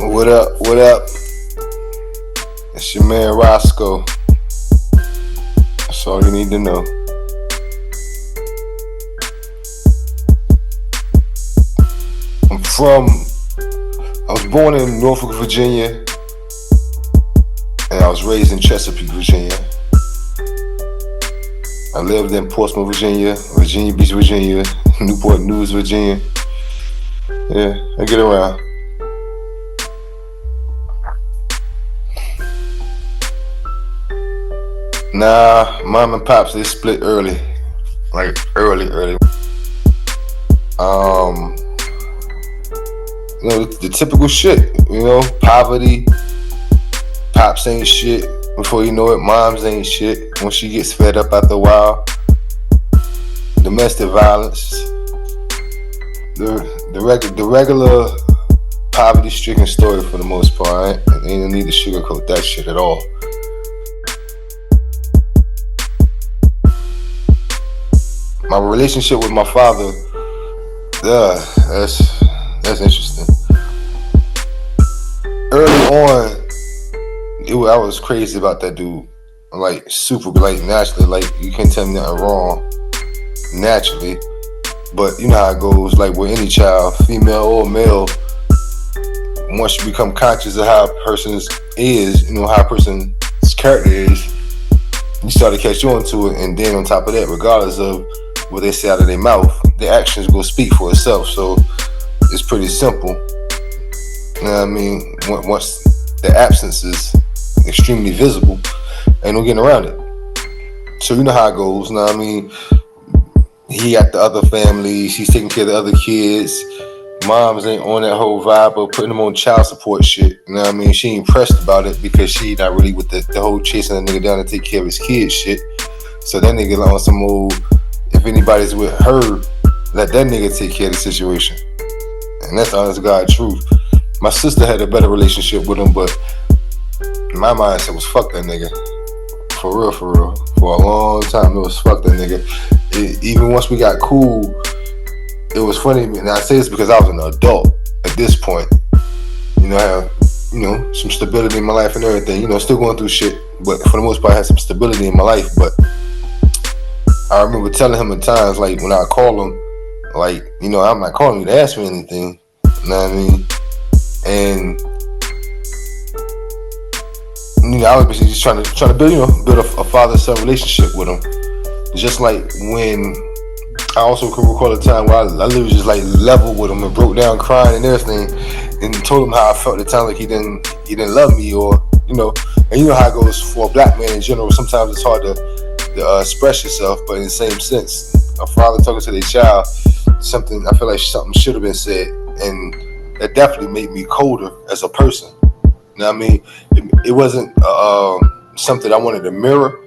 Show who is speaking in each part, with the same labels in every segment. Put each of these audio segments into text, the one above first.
Speaker 1: What up? What up? It's your man ROSCOE. That's all you need to know. I was born in Norfolk, Virginia, and I was raised in Chesapeake, Virginia. I lived in Portsmouth, Virginia, Virginia Beach, Virginia, Newport News, Virginia. Yeah, I get around. Nah, mom and pops, they split early. Like early. The typical shit, poverty. Pops ain't shit. Before you know it, moms ain't shit. When she gets fed up after a while. Domestic violence. The regular poverty-stricken story for the most part. Ain't no need to sugarcoat that shit at all. My relationship with my father, that's interesting. Early on, I was crazy about that dude. Like super, like naturally, like you can't tell me nothing wrong naturally. But you know how it goes, like with any child, female or male, once you become conscious of how a person is, how a person's character is, you start to catch on to it, and then on top of that, regardless of what they say out of their mouth, their actions will speak for itself. So it's pretty simple. You know what I mean? Once the absence is extremely visible, ain't no getting around it. So you know how it goes. You know what I mean? He at the other family, she's taking care of the other kids. Moms ain't on that whole vibe of putting them on child support shit. You know what I mean? She ain't pressed about it because she not really with the whole chasing a nigga down to take care of his kids shit. So that nigga on some old, if anybody's with her, let that nigga take care of the situation. And that's honest God truth. My sister had a better relationship with him, but my mindset was fuck that nigga. For real. For a long time, it was fuck that nigga. Even once we got cool, it was funny. And I say this because I was an adult at this point. I have, some stability in my life and everything. Still going through shit, but for the most part, I had some stability in my life. But I remember telling him at times, like when I call him, like, I'm not calling you to ask me anything. You know what I mean? And I was basically just trying to build a father-son relationship with him. Just like when I also can recall a time where I literally just like leveled with him and broke down crying and everything, and told him how I felt at the time, like he didn't love me, or and you know how it goes for a black man in general. Sometimes it's hard to express yourself, but in the same sense, a father talking to their child, something I feel like something should have been said, and that definitely made me colder as a person. You know what I mean? It wasn't something I wanted to mirror,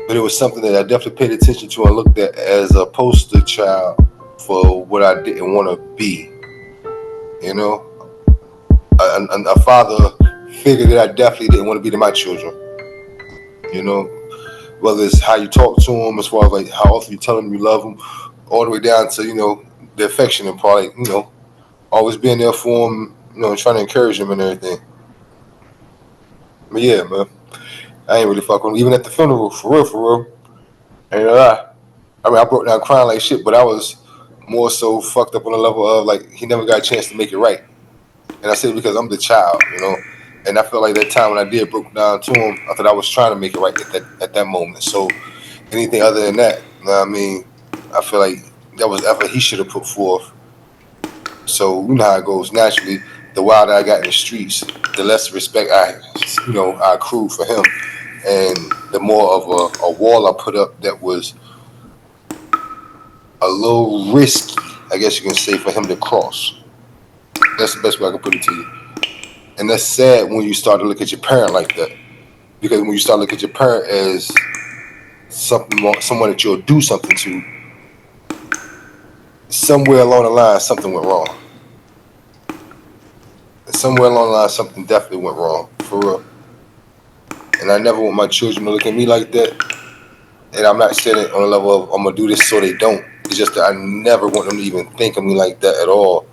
Speaker 1: but it was something that I definitely paid attention to and looked at as a poster child for what I didn't want to be. A father figure that I definitely didn't want to be to my children. Whether it's how you talk to them, as far as like how often you tell them you love them, all the way down to the affectionate part, like, always being there for them, trying to encourage them and everything. But yeah, man, I ain't really fuck with him. Even at the funeral, for real. Ain't gonna lie. I mean, I broke down crying like shit, but I was more so fucked up on the level of like he never got a chance to make it right. And I say it because I'm the child, And I felt like that time when I did broke down to him, I thought I was trying to make it right at that moment. So anything other than that, you know what I mean? I feel like that was effort he should have put forth. So you know how it goes. Naturally, the wilder I got in the streets, the less respect I accrued for him, and the more of a wall I put up that was a little risky, I guess you can say, for him to cross. That's the best way I can put it to you. And that's sad when you start to look at your parent like that, because when you start to look at your parent as someone that you'll do something to, somewhere along the line something went wrong. Somewhere along the line, something definitely went wrong, for real. And I never want my children to look at me like that. And I'm not saying it on a level of I'm gonna do this so they don't. It's just that I never want them to even think of me like that at all.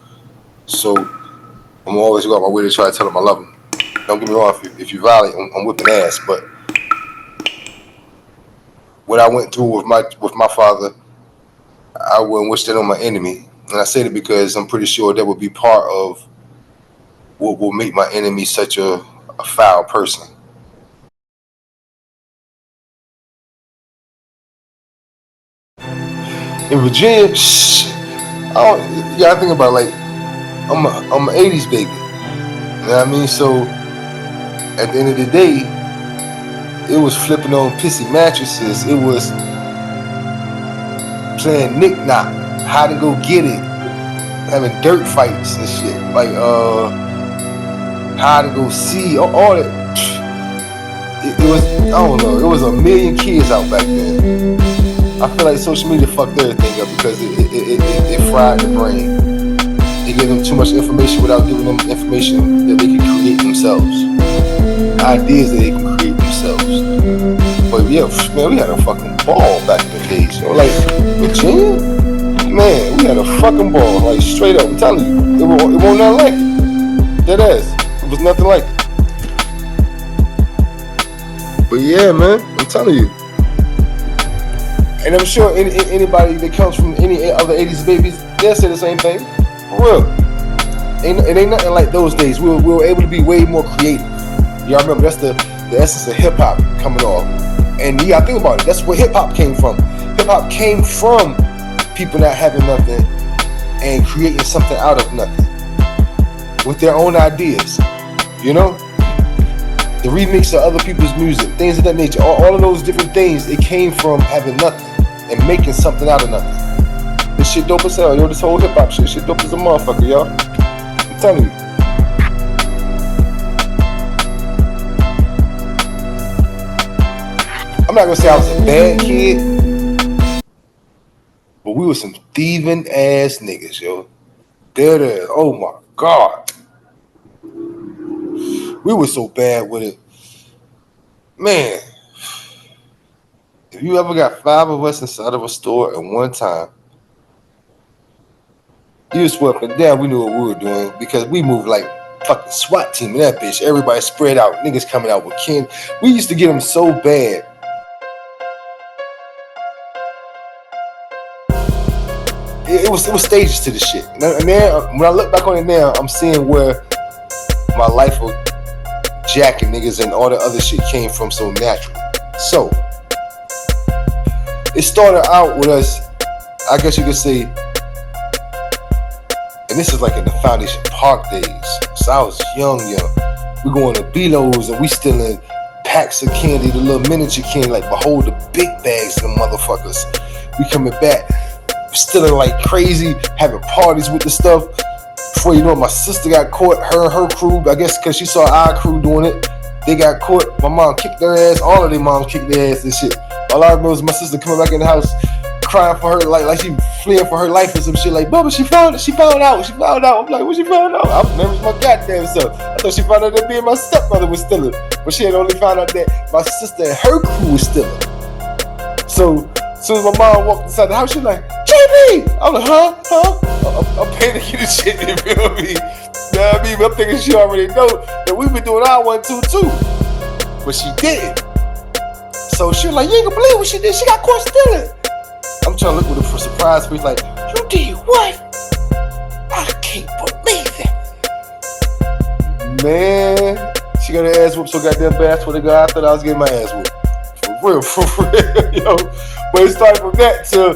Speaker 1: So I'm always always go out my way to try to tell them I love them. Don't get me wrong, if you violate, I'm whipping ass. But what I went through with my father, I wouldn't wish that on my enemy. And I say that because I'm pretty sure that would be part of what will make my enemy such a foul person. In Virginia, you gotta think about, like, I'm an 80s baby. You know what I mean? So at the end of the day, it was flipping on pissy mattresses. It was playing knick-knock, how to go get it, having dirt fights and shit. Like how to go see, all that. It was, I don't know, it was a million kids out back then. I feel like social media fucked everything up because it fried the brain. It gave them too much information without giving them information that they can create themselves. Ideas that they can create themselves. But yeah, man, we had a fucking ball back in the days. You know, like Virginia, man, we had a fucking ball. Like straight up, I'm telling you, it wasn't nothing like it. Dead ass, it was nothing like it. But yeah, man, I'm telling you. And I'm sure anybody that comes from any other 80s babies, they'll say the same thing. For real. It ain't nothing like those days. We were able to be way more creative. Y'all remember, that's the essence of hip-hop coming off. And you gotta think about it. That's where hip-hop came from. Hip-hop came from people not having nothing and creating something out of nothing with their own ideas. You know? The remix of other people's music, things of that nature. All of those different things, it came from having nothing and making something out of nothing. This shit dope as hell, yo. This whole hip-hop shit dope as a motherfucker, y'all. I'm telling you. I'm not gonna say I was a bad kid, but we were some thieving ass niggas, yo. Dead ass. Oh my God. We were so bad with it. Man, if you ever got 5 of us inside of a store at one time, you just went up and down, we knew what we were doing because we moved like fucking SWAT team in that bitch. Everybody spread out, niggas coming out with kin. We used to get them so bad. It was stages to this shit. And now, when I look back on it now, I'm seeing where my life of jacking niggas and all the other shit came from so naturally. So, it started out with us, I guess you could say, and this is like in the Foundation Park days. So I was young. We going to Belos and we stealing packs of candy, the little miniature candy, like behold the big bags of them motherfuckers. We coming back, stealing like crazy, having parties with the stuff. Before you know it, my sister got caught, her and her crew, I guess because she saw our crew doing it. They got caught, my mom kicked their ass, all of their moms kicked their ass and shit. All I remember was my sister coming back in the house, crying for her, like she fleeing for her life or some shit, like, Bubba, she found out. I'm like, what she found out? I remember my goddamn self. I thought she found out that me and my stepmother was stealing, but she had only found out that my sister and her crew was stealing. So, as soon as my mom walked inside the house, she like, JB! I'm like, huh? I'm panicking and shit, you feel me? You know what I mean? I'm thinking she already know that we been doing our 1, 2, 2. But she didn't. So she was like, you ain't gonna believe what she did. She got caught stealing. I'm trying to look with her for surprise face, like, you did what? I can't believe it. Man, she got her ass whooped so goddamn bad. For the guy, I thought I was getting my ass whooped. For real, yo. But it started from that to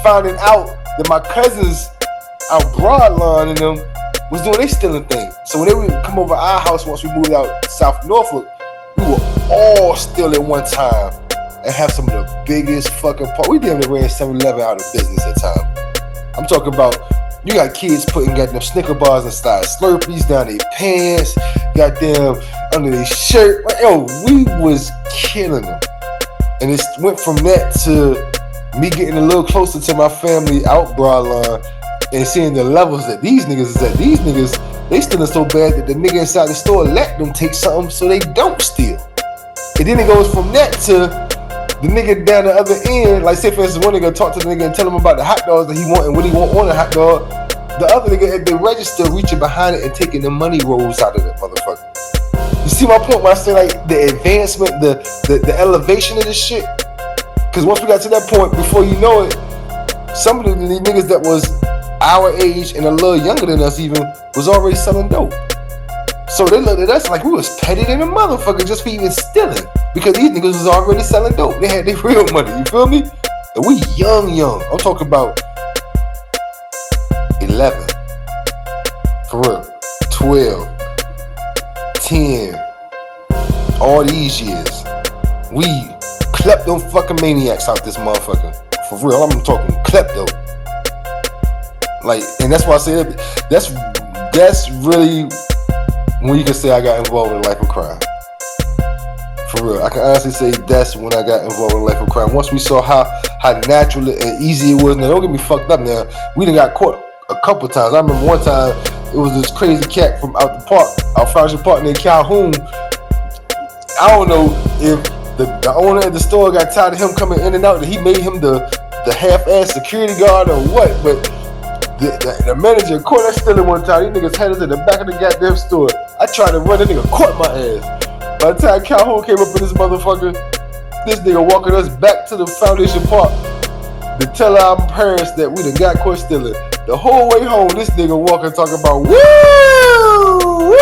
Speaker 1: finding out that my cousins out Broadlawn and them was doing their stealing thing. So when they would come over our house once we moved out South Norfolk, we were all steal at one time and have some of the biggest fucking parties. We damn near ran 7-Eleven out of business at time. I'm talking about, you got kids putting goddamn Snicker bars inside Slurpees down their pants, goddamn under their shirt. Yo, we was killing them. And it went from that to me getting a little closer to my family out Broadlawn and seeing the levels that these niggas is at. These niggas, they stealing so bad that the nigga inside the store let them take something so they don't steal. And then it goes from that to the nigga down the other end, like say for instance, one nigga talk to the nigga and tell him about the hot dogs that he want and what he want on a hot dog. The other nigga at the register reaching behind it and taking the money rolls out of that motherfucker. You see my point when I say like the advancement, the elevation of this shit? Because once we got to that point, before you know it, some of the niggas that was our age and a little younger than us even was already selling dope. So they looked at us like we was petty than a motherfucker just for even stealing. Because these niggas was already selling dope. They had their real money, you feel me? And we young. I'm talking about 11. For real. 12. 10. All these years. We klepto fucking maniacs out this motherfucker. For real, I'm talking klepto. Like, and that's why I say that's really when you can say I got involved in a life of crime. For real, I can honestly say that's when I got involved in a life of crime. Once we saw how natural and easy it was. Now, don't get me fucked up now. We done got caught a couple times. I remember one time, it was this crazy cat from out the park, our Foundation Park named Calhoun. I don't know if the owner of the store got tired of him coming in and out, that he made him the half-ass security guard or what, but the manager caught us stealing one time. These niggas had us in the back of the goddamn store. I tried to run, the nigga caught my ass. By the time Calhoun came up in this motherfucker, this nigga walking us back to the Foundation Park to tell our parents that we done got caught stealing. The whole way home, this nigga walking talking about, woo! Woo!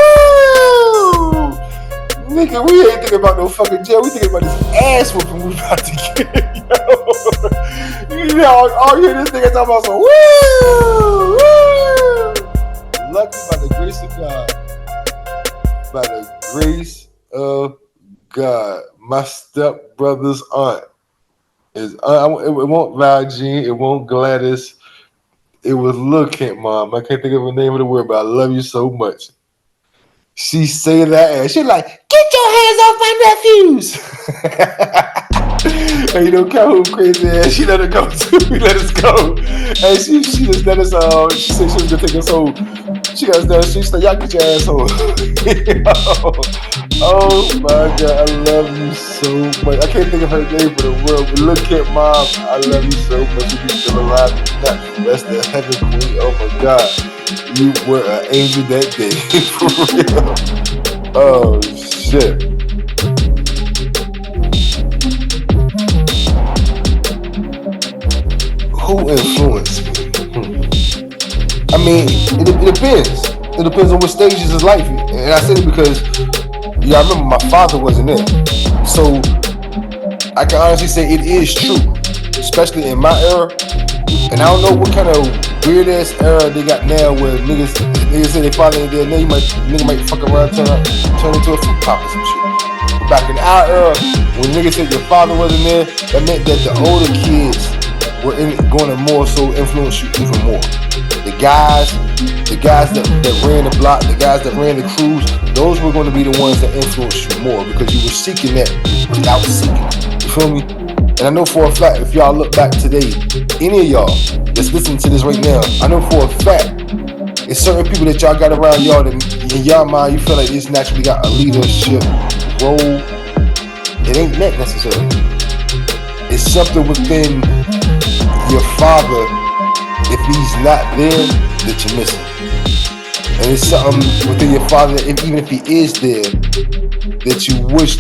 Speaker 1: Nigga, we ain't thinking about no fucking jail. We thinking about this ass whooping we about to get, yo. You know, all you hear this nigga talking about some, woo! Woo! Lucky by the grace of God. By the grace of God. My stepbrother's aunt is, it won't Valjean, it won't Gladys. It was Lil Kent mom. I can't think of the name of the word, but I love you so much. She say that ass. She like, get your hands off my nephews. And you know, Calhoun crazy ass. She let her go too. We let us go. And she just let us. She said she was gonna take us home. She got us down. She said, y'all get your ass home. Oh my God, I love you so much. I can't think of her name for the world, but look at mom. I love you so much. You be still alive. That's the heaven queen. Oh my God, you were an angel that day. For real. Oh shit. Who influenced me? I mean, it depends. It depends on what stages of life. And I said it because, I remember my father wasn't there. So, I can honestly say it is true. Especially in my era. And I don't know what kind of weird ass era they got now where niggas say their father ain't there. Now nigga might fuck around, turn into a fruit pop or some shit. But back in our era, when niggas said your father wasn't there, that meant that the older kids were going to more so influence you even more. The guys that ran the block, the guys that ran the crews, those were going to be the ones that influenced you more because you were seeking that without seeking. You feel me? And I know for a fact, if y'all look back today, any of y'all that's listening to this right now, I know for a fact, it's certain people that y'all got around y'all that in y'all mind you feel like this naturally got a leadership role. It ain't that necessarily. It's something within your father, if he's not there, that you're missing. And it's something within your father, even if he is there, that you wish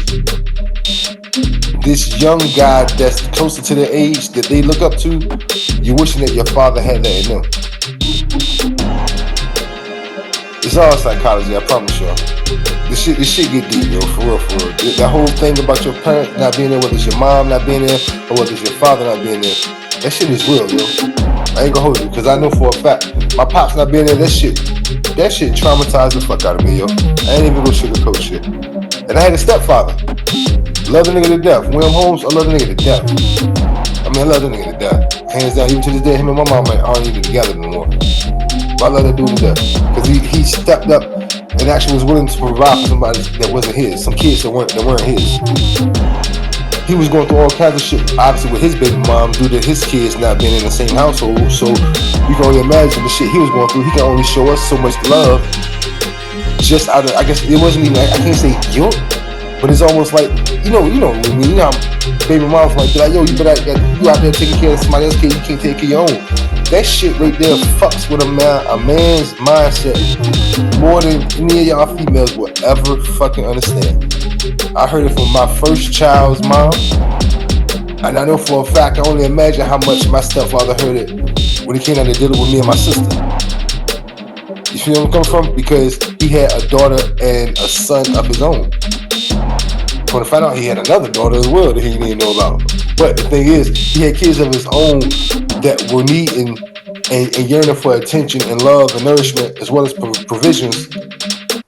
Speaker 1: this young guy that's closer to their age that they look up to, you're wishing that your father had that in them. It's all psychology, I promise y'all. This shit get deep, yo, for real. That whole thing about your parent not being there, whether it's your mom not being there, or whether it's your father not being there, that shit is real, yo. I ain't gonna hold you, because I know for a fact, my pops not being there, that shit traumatized the fuck out of me, yo. I ain't even gonna sugarcoat shit. And I had a stepfather. Love the nigga to death. William Holmes, I love the nigga to death. I mean, I love the nigga to death. Hands down, even to this day, him and my mom aren't even together no more. But I love that dude to death. Because he stepped up and actually was willing to provide for somebody that wasn't his. Some kids that weren't his. He was going through all kinds of shit, obviously with his baby mom, due to his kids not being in the same household. So you can only imagine the shit he was going through. He can only show us so much love just out of, I guess it wasn't even, I can't say guilt, but it's almost like, you know what I mean? You know how baby moms like, yo, you out there taking care of somebody else's kid, you can't take care of your own. That shit right there fucks with a man's mindset more than any of y'all females will ever fucking understand. I heard it from my first child's mom, and I know for a fact, I only imagine how much my stepfather heard it when he came down to dealing with me and my sister. You feel where I'm coming from? Because he had a daughter and a son of his own. When I found out he had another daughter as well that he didn't know about. But the thing is, he had kids of his own that were needing and yearning for attention and love and nourishment as well as provisions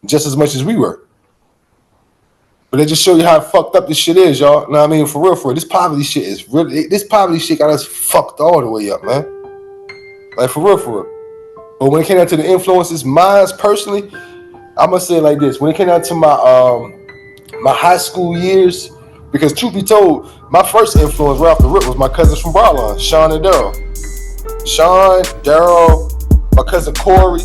Speaker 1: just as much as we were. But they just show you how fucked up this shit is, y'all. Know what I mean? For real. This poverty shit is really, this poverty shit got us fucked all the way up, man. Like, for real. But when it came down to the influences, mine personally, I'm gonna say it like this. When it came down to my high school years, because truth be told, my first influence right off the rip was my cousins from Broadline, Sean and Daryl. Sean, Daryl, my cousin Corey.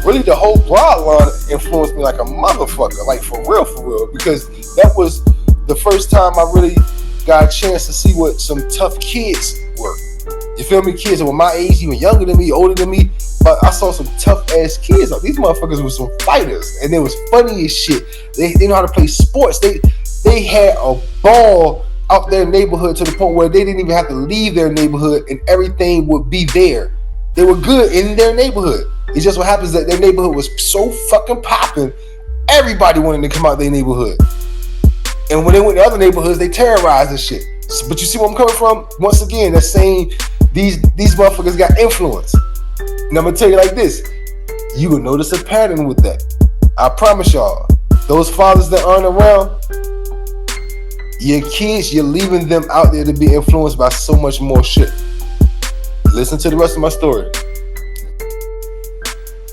Speaker 1: Really, the whole Broadline influenced me like a motherfucker, like for real, because that was the first time I really got a chance to see what some tough kids were. You feel me? Kids that were my age, even younger than me, older than me, but I saw some tough ass kids. Like, these motherfuckers were some fighters, and they was funny as shit. They know how to play sports. They had a ball out their neighborhood to the point where they didn't even have to leave their neighborhood, and everything would be there. They were good in their neighborhood. It's just what happens that their neighborhood was so fucking popping, everybody wanted to come out their neighborhood. And when they went to other neighborhoods, they terrorized and shit. But you see where I'm coming from? Once again, that's saying these motherfuckers got influence. And I'm gonna tell you like this, you will notice a pattern with that. I promise y'all, those fathers that aren't around, your kids, you're leaving them out there to be influenced by so much more shit. Listen to the rest of my story.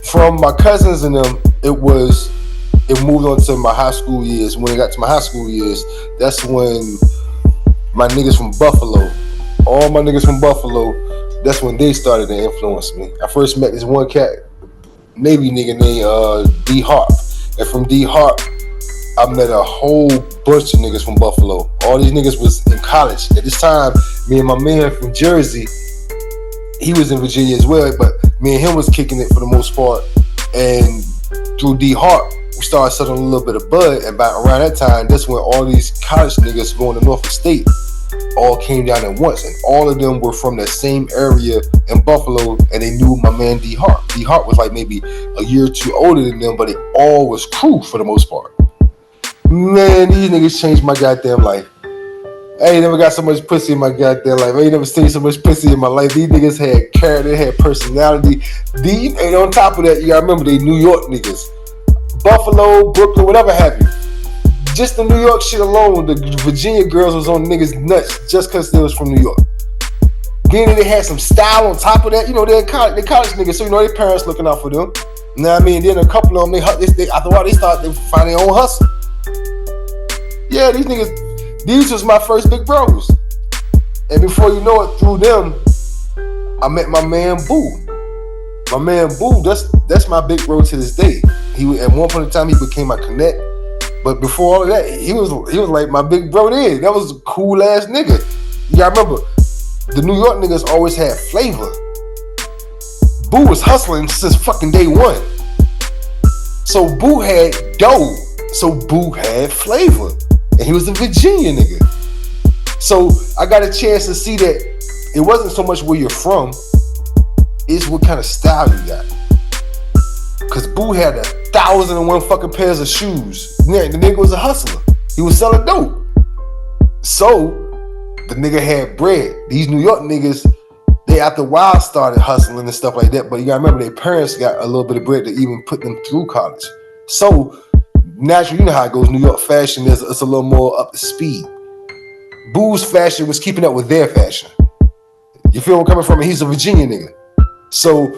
Speaker 1: From my cousins and them, it moved on to my high school years. When it got to my high school years, that's when my niggas from Buffalo, all my niggas from Buffalo, that's when they started to influence me. I first met this one cat, Navy nigga named D Harp. And from D Harp, I met a whole bunch of niggas from Buffalo. All these niggas was in college. At this time, me and my man from Jersey, he was in Virginia as well, but me and him was kicking it for the most part. And through D Harp, we started selling a little bit of bud. And by around that time, that's when all these college niggas going to Norfolk State all came down at once. And all of them were from the same area in Buffalo, and they knew my man D Harp. D Harp was like maybe a year or two older than them, but they all was crew for the most part. Man, these niggas changed my goddamn life. I ain't never got so much pussy in my goddamn life. I ain't never seen so much pussy in my life. These niggas had character, they had personality. And on top of that, you gotta remember, they New York niggas. Buffalo, Brooklyn, whatever have you. Just the New York shit alone, the Virginia girls was on niggas nuts just because they was from New York. Then they had some style on top of that. You know, they're college niggas, so you know their parents looking out for them. You know what I mean? Then a couple of them, after a while, they started to find their own hustle. Yeah, these niggas, these was my first big bros. And before you know it, through them, I met my man Boo. My man Boo, that's my big bro to this day. He at one point in time he became my connect, but before all of that, he was like my big bro then. That was a cool ass nigga. Yeah, I remember the New York niggas always had flavor. Boo was hustling since fucking day one. So Boo had dough. So Boo had flavor. And he was a Virginia nigga. So I got a chance to see that it wasn't so much where you're from, it's what kind of style you got. Cause Boo had 1,001 fucking pairs of shoes. The nigga was a hustler. He was selling dope. So the nigga had bread. These New York niggas, they after a while started hustling and stuff like that. But you gotta remember, their parents got a little bit of bread to even put them through college. So naturally, you know how it goes. New York fashion it's a little more up to speed. Boo's fashion was keeping up with their fashion. You feel where I'm coming from? He's a Virginia nigga. So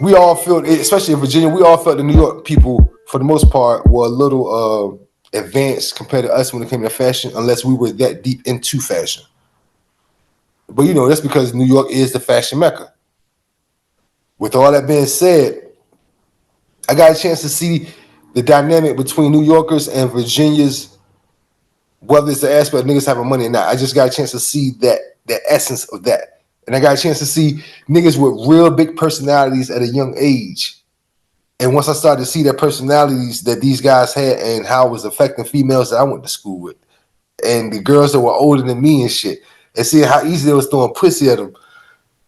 Speaker 1: we all felt, especially in Virginia, we all felt the New York people, for the most part, were a little advanced compared to us when it came to fashion, unless we were that deep into fashion. But you know, that's because New York is the fashion mecca. With all that being said, I got a chance to see the dynamic between New Yorkers and Virginians, whether it's the aspect of niggas having money or not. I just got a chance to see that essence of that. And I got a chance to see niggas with real big personalities at a young age. And once I started to see their personalities that these guys had and how it was affecting females that I went to school with, and the girls that were older than me and shit, and seeing how easy they was throwing pussy at them.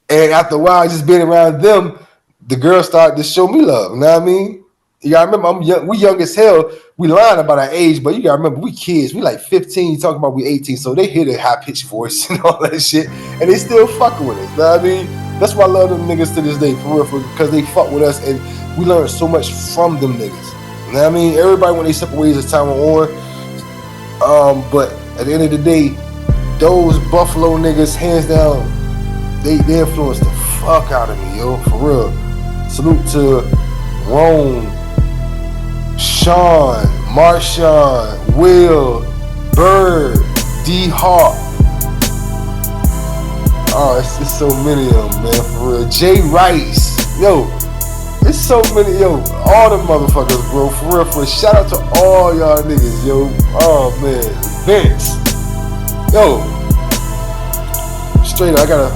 Speaker 1: And after a while, just being around them, the girls started to show me love. You know what I mean? You gotta remember, I'm young. We young as hell. We lying about our age, but you gotta remember, we kids. We like 15. You talking about we 18, so they hear the high pitched voice and all that shit, and they still fucking with us. You know what I mean? That's why I love them niggas to this day, for real, because they fuck with us, and we learn so much from them niggas. You know what I mean? Everybody when they separate ways as time went on, but at the end of the day, those Buffalo niggas, hands down, they influenced the fuck out of me, yo, for real. Salute to Rome, Sean, Marshawn, Will, Bird, D Hawk. Oh, it's so many of them, man, for real. Jay Rice, yo, it's so many, yo, all the motherfuckers, bro, for real, for real. Shout out to all y'all niggas, yo. Oh man, Vince, yo, straight up, I gotta,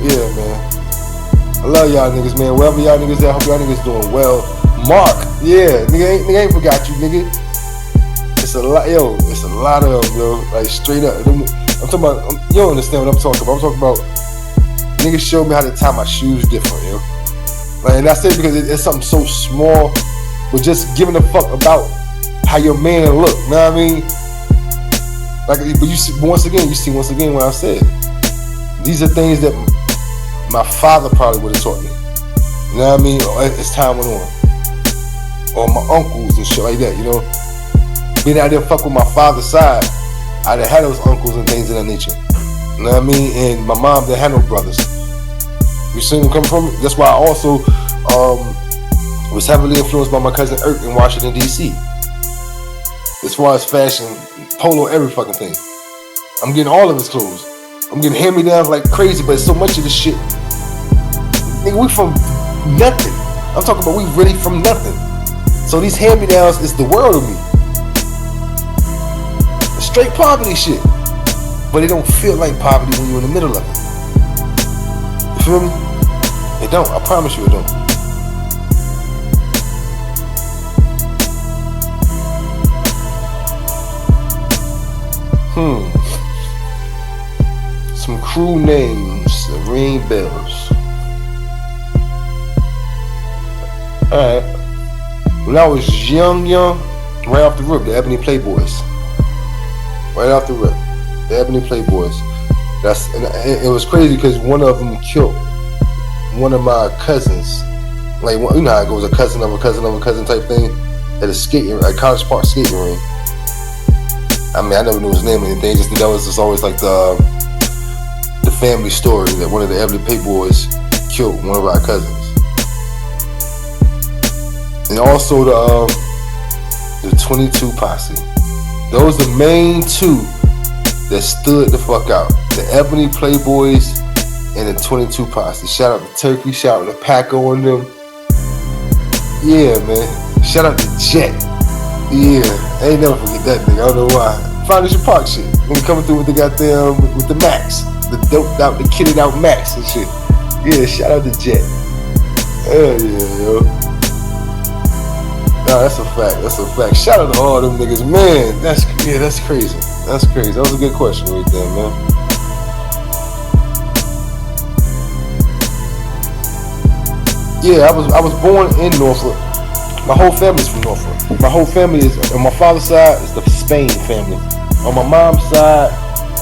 Speaker 1: yeah, man. I love y'all niggas, man. Wherever y'all niggas at, I hope y'all niggas doing well. Mark, yeah, nigga ain't forgot you, nigga. It's a lot, yo. It's a lot of them, yo. Like straight up. I'm talking about. You don't understand what I'm talking about. I'm talking about niggas showed me how to tie my shoes different, yo. Like, and I say because it's something so small, but just giving a fuck about how your man look. You know what I mean? Like, but you see, once again what I said. These are things that my father probably would have taught me. You know what I mean? As time went on. Or my uncles and shit like that, you know? Being out there fuck with my father's side, I done had those uncles and things of that nature. You know what I mean? And my mom didn't have no brothers. You see them coming from? That's why I also was heavily influenced by my cousin Irk in Washington, D.C. As far as fashion, polo, every fucking thing. I'm getting all of his clothes. I'm getting hand-me-downs like crazy, but it's so much of this shit. Nigga, we from nothing. I'm talking about we really from nothing. So these hand-me-downs is the world of me. It's straight poverty shit. But it don't feel like poverty when you're in the middle of it. You feel me? It don't. I promise you it don't. Some crew names that ring bells. Alright. When I was young, right off the rip, the Ebony Playboys. Right off the rip, the Ebony Playboys. It was crazy because one of them killed one of my cousins. Like, you know how it goes, a cousin of a cousin of a cousin type thing at a College Park skating rink. I mean, I never knew his name or anything. Just that was just always like the family story that one of the Ebony Playboys killed one of our cousins. And also the 22 posse. Those are the main two that stood the fuck out. The Ebony Playboys and the 22 posse. Shout out to Turkey, shout out to Paco and them. Yeah, man. Shout out to Jet. Yeah, I ain't never forget that nigga. I don't know why. Foundation Park shit. When coming through with the goddamn with the Max, the doped out, the kitted out Max and shit. Yeah, shout out to Jet. Hell yeah, yo. Nah, that's a fact. That's a fact. Shout out to all them niggas, man. That's crazy. That's crazy. That was a good question right there, man. Yeah, I was born in Norfolk. My whole family's from Norfolk. My whole family is, on my father's side, is the Spain family. On my mom's side,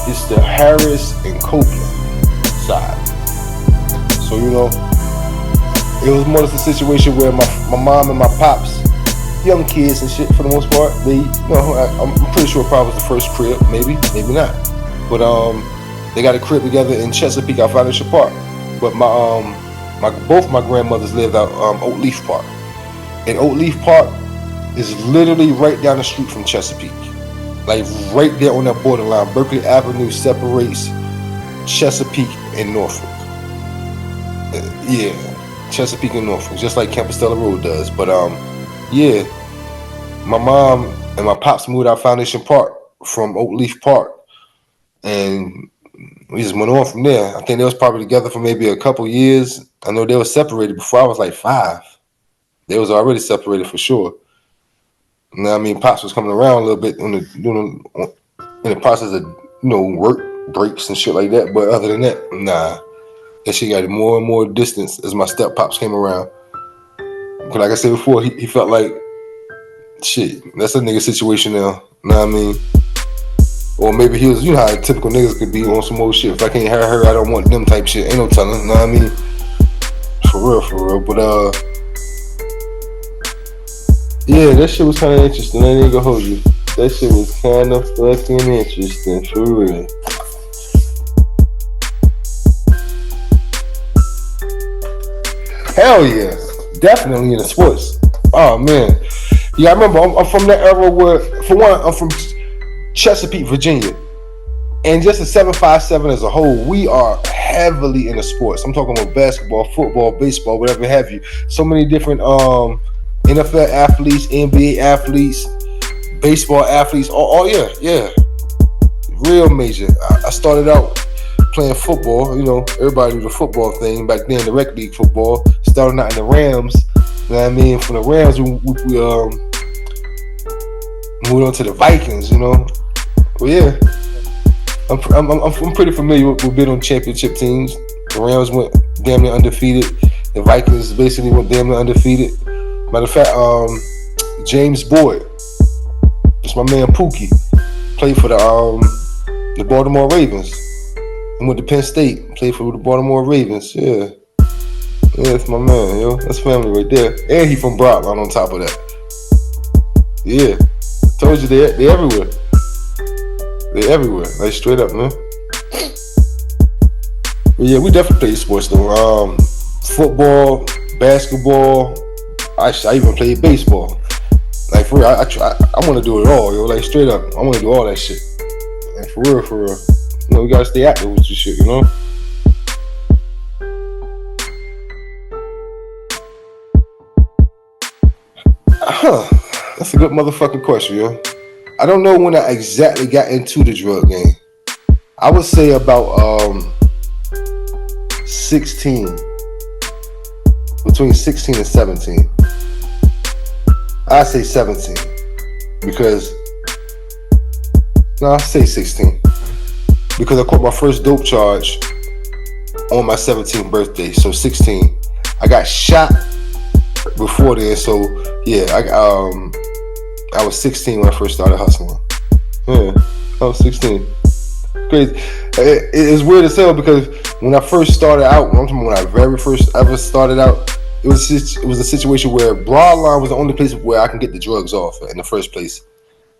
Speaker 1: it's the Harris and Copeland side. So, you know, it was more just a situation where my mom and my pops, young kids and shit for the most part, they, you know, I'm pretty sure it probably was the first crib, maybe not. But they got a crib together in Chesapeake out Foundation Park. But both my grandmothers lived out Oak Leaf Park. And Oak Leaf Park is literally right down the street from Chesapeake. Like right there on that borderline. Berkeley Avenue separates Chesapeake and Norfolk. Yeah, Chesapeake and Norfolk, just like Campostella Road does. But yeah, my mom and my pops moved out Foundation Park from Oak Leaf Park. And We just went on from there. I think they was probably together for maybe a couple years. I know they were separated before I was like 5. They was already separated for sure. You know what I mean? Pops was coming around a little bit in the process of, work breaks and shit like that. But other than that, nah. That shit got more and more distance as my step pops came around. But like I said before, he felt like, shit, that's a nigga situation now. You know what I mean? Or maybe he was, how typical niggas could be on some old shit. If I can't have her, I don't want them type shit. Ain't no telling, you know what I mean? For real. But, yeah, that shit was kind of interesting. I ain't gonna hold you. That shit was kind of fucking interesting, for real. Hell yeah. Definitely in the sports. Oh, man. Yeah, I remember I'm from that era where, for one, I'm from Chesapeake, Virginia. And just the 757 as a whole, we are heavily into sports. I'm talking about basketball, football, baseball, whatever have you. So many different NFL athletes, NBA athletes, baseball athletes. Oh yeah. Real major. I started out playing football. Everybody knew the football thing back then, the rec league football. Starting out in the Rams. You know what I mean? From the Rams, we moved on to the Vikings. Well, yeah. I'm pretty familiar with being on championship teams. The Rams went damn near undefeated. The Vikings basically went damn near undefeated. Matter of fact, James Boyd, that's my man Pookie, played for the Baltimore Ravens. He went to Penn State, played for the Baltimore Ravens. Yeah, that's my man, yo. That's family right there. And he from Brockline on top of that. Yeah, told you they everywhere. They everywhere, like straight up, man. But yeah, we definitely play sports though. Football, basketball. I even played baseball. Like for real, I want to do it all, yo. Like straight up, I want to do all that shit. Like for real. We gotta stay active with this shit, That's a good motherfucking question, yo. I don't know when I exactly got into the drug game. I would say about 16. Between 16 and 17. I say 17. Because I say 16. Because I caught my first dope charge on my 17th birthday. So 16. I got shot before then. So yeah, I was 16 when I first started hustling. Yeah, I was 16. Crazy. It's weird as hell because when I first started out, when I very first ever started out, it was a situation where Broadline was the only place where I can get the drugs off in the first place.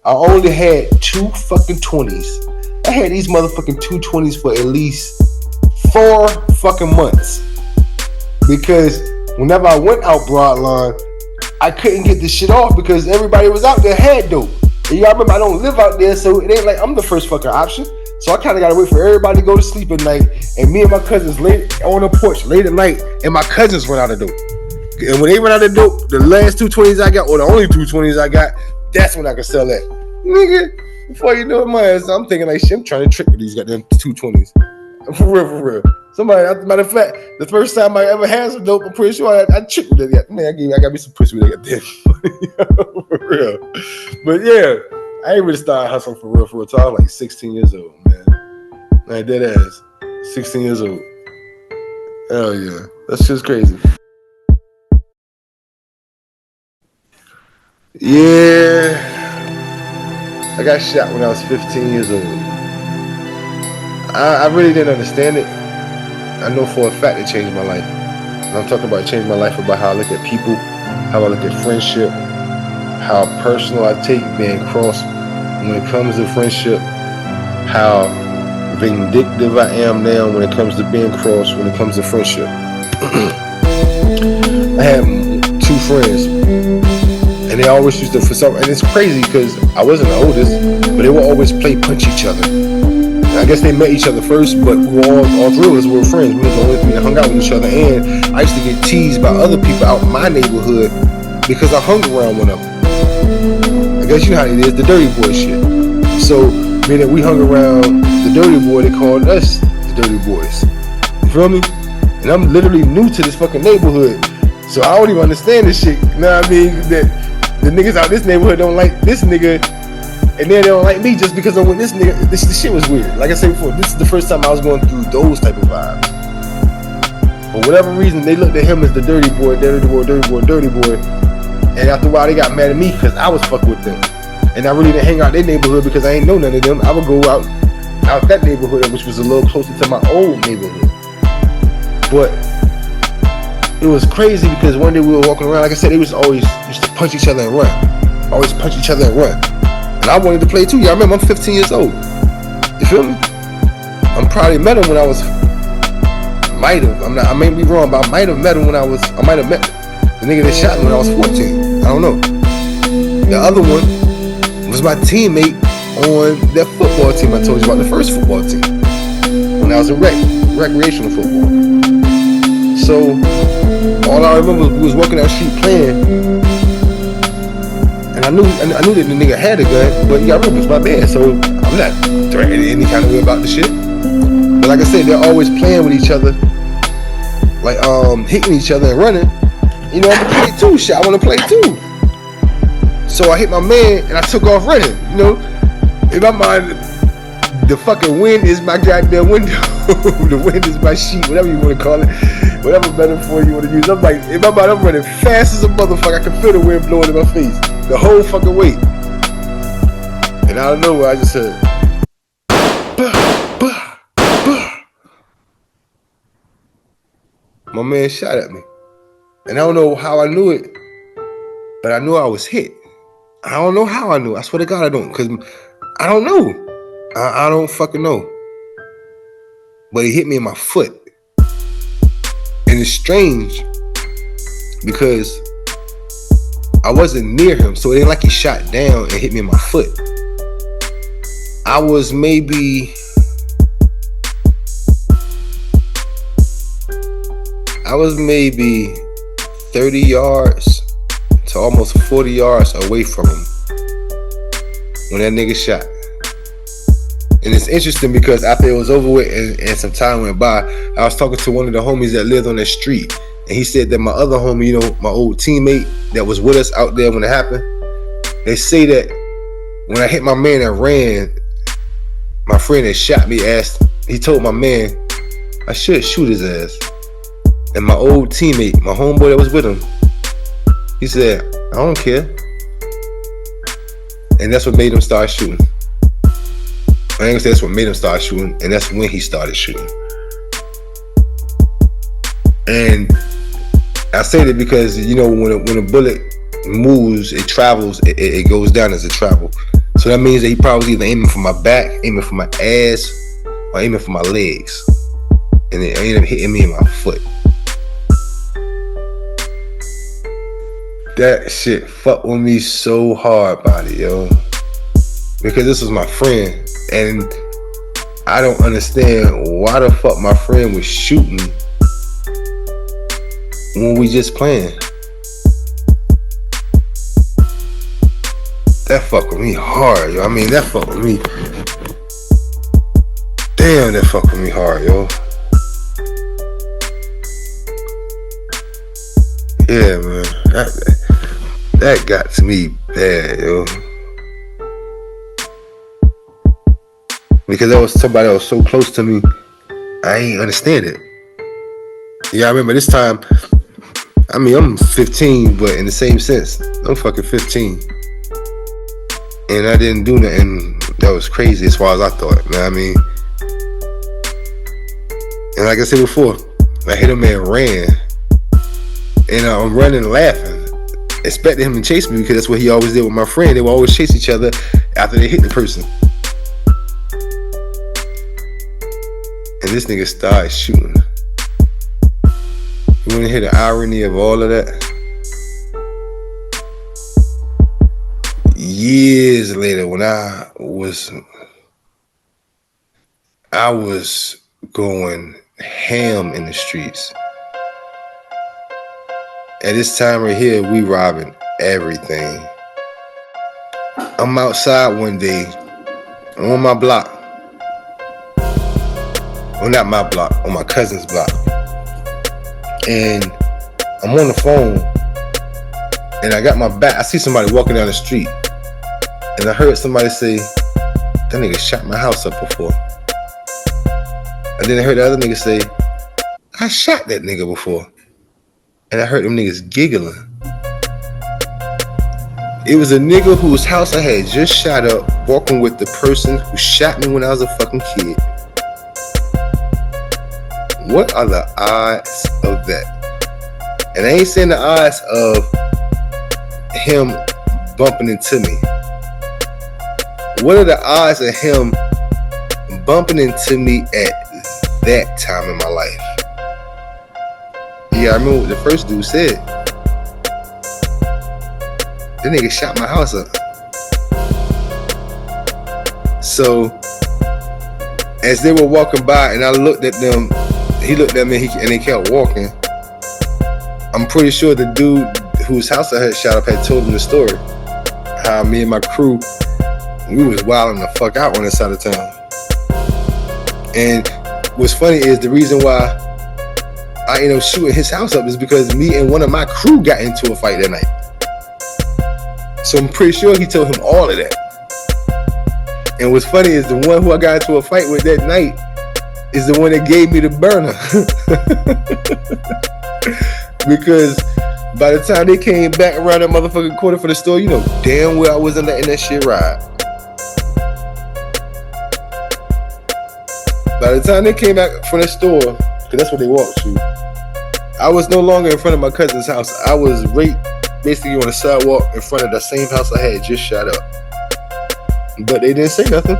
Speaker 1: I only had 2 fucking 20s. I had these motherfucking 2 20s for at least 4 fucking months. Because whenever I went out Broadline, I couldn't get this shit off because everybody was out there had dope. And y'all remember I don't live out there, so it ain't like I'm the first fucking option. So I kind of got to wait for everybody to go to sleep at night. And me and my cousins late on the porch late at night, and my cousins run out of dope. And when they run out of dope, the last 2 20s I got, or the only 2 20s I got, that's when I can sell that. Nigga, before you know it, my ass, I'm thinking like shit, I'm trying to trick with these goddamn 2 20s. For real. Somebody, matter of fact, the first time I ever had some dope, I'm pretty sure I tricked with it. Man, I got me some pussy with that goddamn. For real. But yeah, I ain't really started hustling for real. So I was like 16 years old, man. Like dead ass. 16 years old. Hell yeah. That's just crazy. Yeah. I got shot when I was 15 years old. I really didn't understand it. I know for a fact it changed my life. And I'm talking about changing my life about how I look at people, how I look at friendship, how personal I take being cross when it comes to friendship, how vindictive I am now when it comes to being cross, when it comes to friendship. I had 2 friends, and they always used to, and it's crazy because I wasn't the oldest, but they would always play punch each other. I guess they met each other first, but we were all 3 of us were friends. We hung out with each other, and I used to get teased by other people out in my neighborhood because I hung around with them. I guess you know how it is, the dirty boy shit. So, meaning we hung around the dirty boy, they called us the dirty boys. You feel me? And I'm literally new to this fucking neighborhood. So I don't even understand this shit. You know what I mean? That the niggas out this neighborhood don't like this nigga, and then they don't like me just because I'm with this nigga. This shit was weird. Like I said before, this is the first time I was going through those type of vibes. For whatever reason, they looked at him as the dirty boy. And after a while, they got mad at me because I was fucking with them. And I really didn't hang out their neighborhood because I ain't know none of them. I would go out that neighborhood, which was a little closer to my old neighborhood. But it was crazy because one day we were walking around. Like I said, they used to punch each other and run. Always punch each other and run. And I wanted to play too. Y'all remember, I'm 15 years old. You feel me? I'm probably met him when I was. I may be wrong, but I might have met him when I might have met the nigga that shot me when I was 14. I don't know. The other one was my teammate on that football team I told you about, the first football team. When I was in recreational football. So, all I remember was we was walking down the street playing. And I knew that the nigga had a gun, but you gotta remember, it's my band, so I'm not threatening any kind of way about the shit. But like I said, they're always playing with each other. Like hitting each other and running. You know, I'm gonna play too. Shit, I wanna play too. So I hit my man and I took off running. You know, in my mind, the fucking wind is my goddamn window. The wind is my sheet, whatever you wanna call it, whatever metaphor you wanna use. I'm like, in my mind, I'm running fast as a motherfucker. I can feel the wind blowing in my face the whole fucking way. And out of nowhere, I just heard, my man shot at me. And I don't know how I knew it, but I knew I was hit. I don't know how I knew. I swear to God I don't, because I don't know. I don't fucking know. But he hit me in my foot. And it's strange because I wasn't near him, so it ain't like he shot down and hit me in my foot. I was maybe 30 yards to almost 40 yards away from him when that nigga shot. And it's interesting because after it was over with and some time went by, I was talking to one of the homies that lived on that street, and he said that my other homie, you know, my old teammate that was with us out there when it happened, they say that when I hit my man and ran, my friend that shot me he told my man I should shoot his ass. And my old teammate, my homeboy that was with him, he said, I don't care. And that's what made him start shooting. I ain't gonna say that's what made him start shooting, and that's when he started shooting. And I say that because, you know, when a bullet moves, it travels, it goes down as it travels. So that means that he probably either aiming for my back, aiming for my ass, or aiming for my legs. And it ended up hitting me in my foot. That shit fucked with me so hard, body, yo. Because this was my friend. And I don't understand why the fuck my friend was shooting when we just playing. That fucked with me hard, yo. I mean, that fucked with me. Damn, that fucked with me hard, yo. Yeah, man. That got to me bad, yo. Because that was somebody that was so close to me, I ain't understand it. Yeah, I remember this time, I mean, I'm 15, but in the same sense, I'm fucking 15. And I didn't do nothing that was crazy as far as I thought, you know what I mean? And like I said before, I hit him and ran. And I'm running and laughing, expecting him to chase me because that's what he always did with my friend. They would always chase each other after they hit the person. And this nigga started shooting. You wanna hear the irony of all of that? Years later, when I was going ham in the streets. At this time right here, we robbing everything. I'm outside one day, I'm on my block, Well, not my block, on my cousin's block. And I'm on the phone, and I got my back. I see somebody walking down the street, and I heard somebody say, "That nigga shot my house up before." And then I heard the other nigga say, "I shot that nigga before." And I heard them niggas giggling. It was a nigga whose house I had just shot up, walking with the person who shot me when I was a fucking kid. What are the odds of that? And I ain't saying the odds of him bumping into me. What are the odds of him bumping into me at that time in my life? Yeah, I remember what the first dude said. That nigga shot my house up. So, as they were walking by and I looked at them, he looked at me and they kept walking. I'm pretty sure the dude whose house I had shot up had told him the story. How me and my crew, we was wilding the fuck out on this side of town. And what's funny is the reason why I ended up shooting his house up is because me and one of my crew got into a fight that night. So I'm pretty sure he told him all of that. And what's funny is the one who I got into a fight with that night is the one that gave me the burner. Because by the time they came back around that motherfucking corner for the store, you know damn well I wasn't letting that shit ride. By the time they came back from the store, because that's what they walked to, I was no longer in front of my cousin's house. I was right basically on the sidewalk in front of the same house I had just shot up. But they didn't say nothing.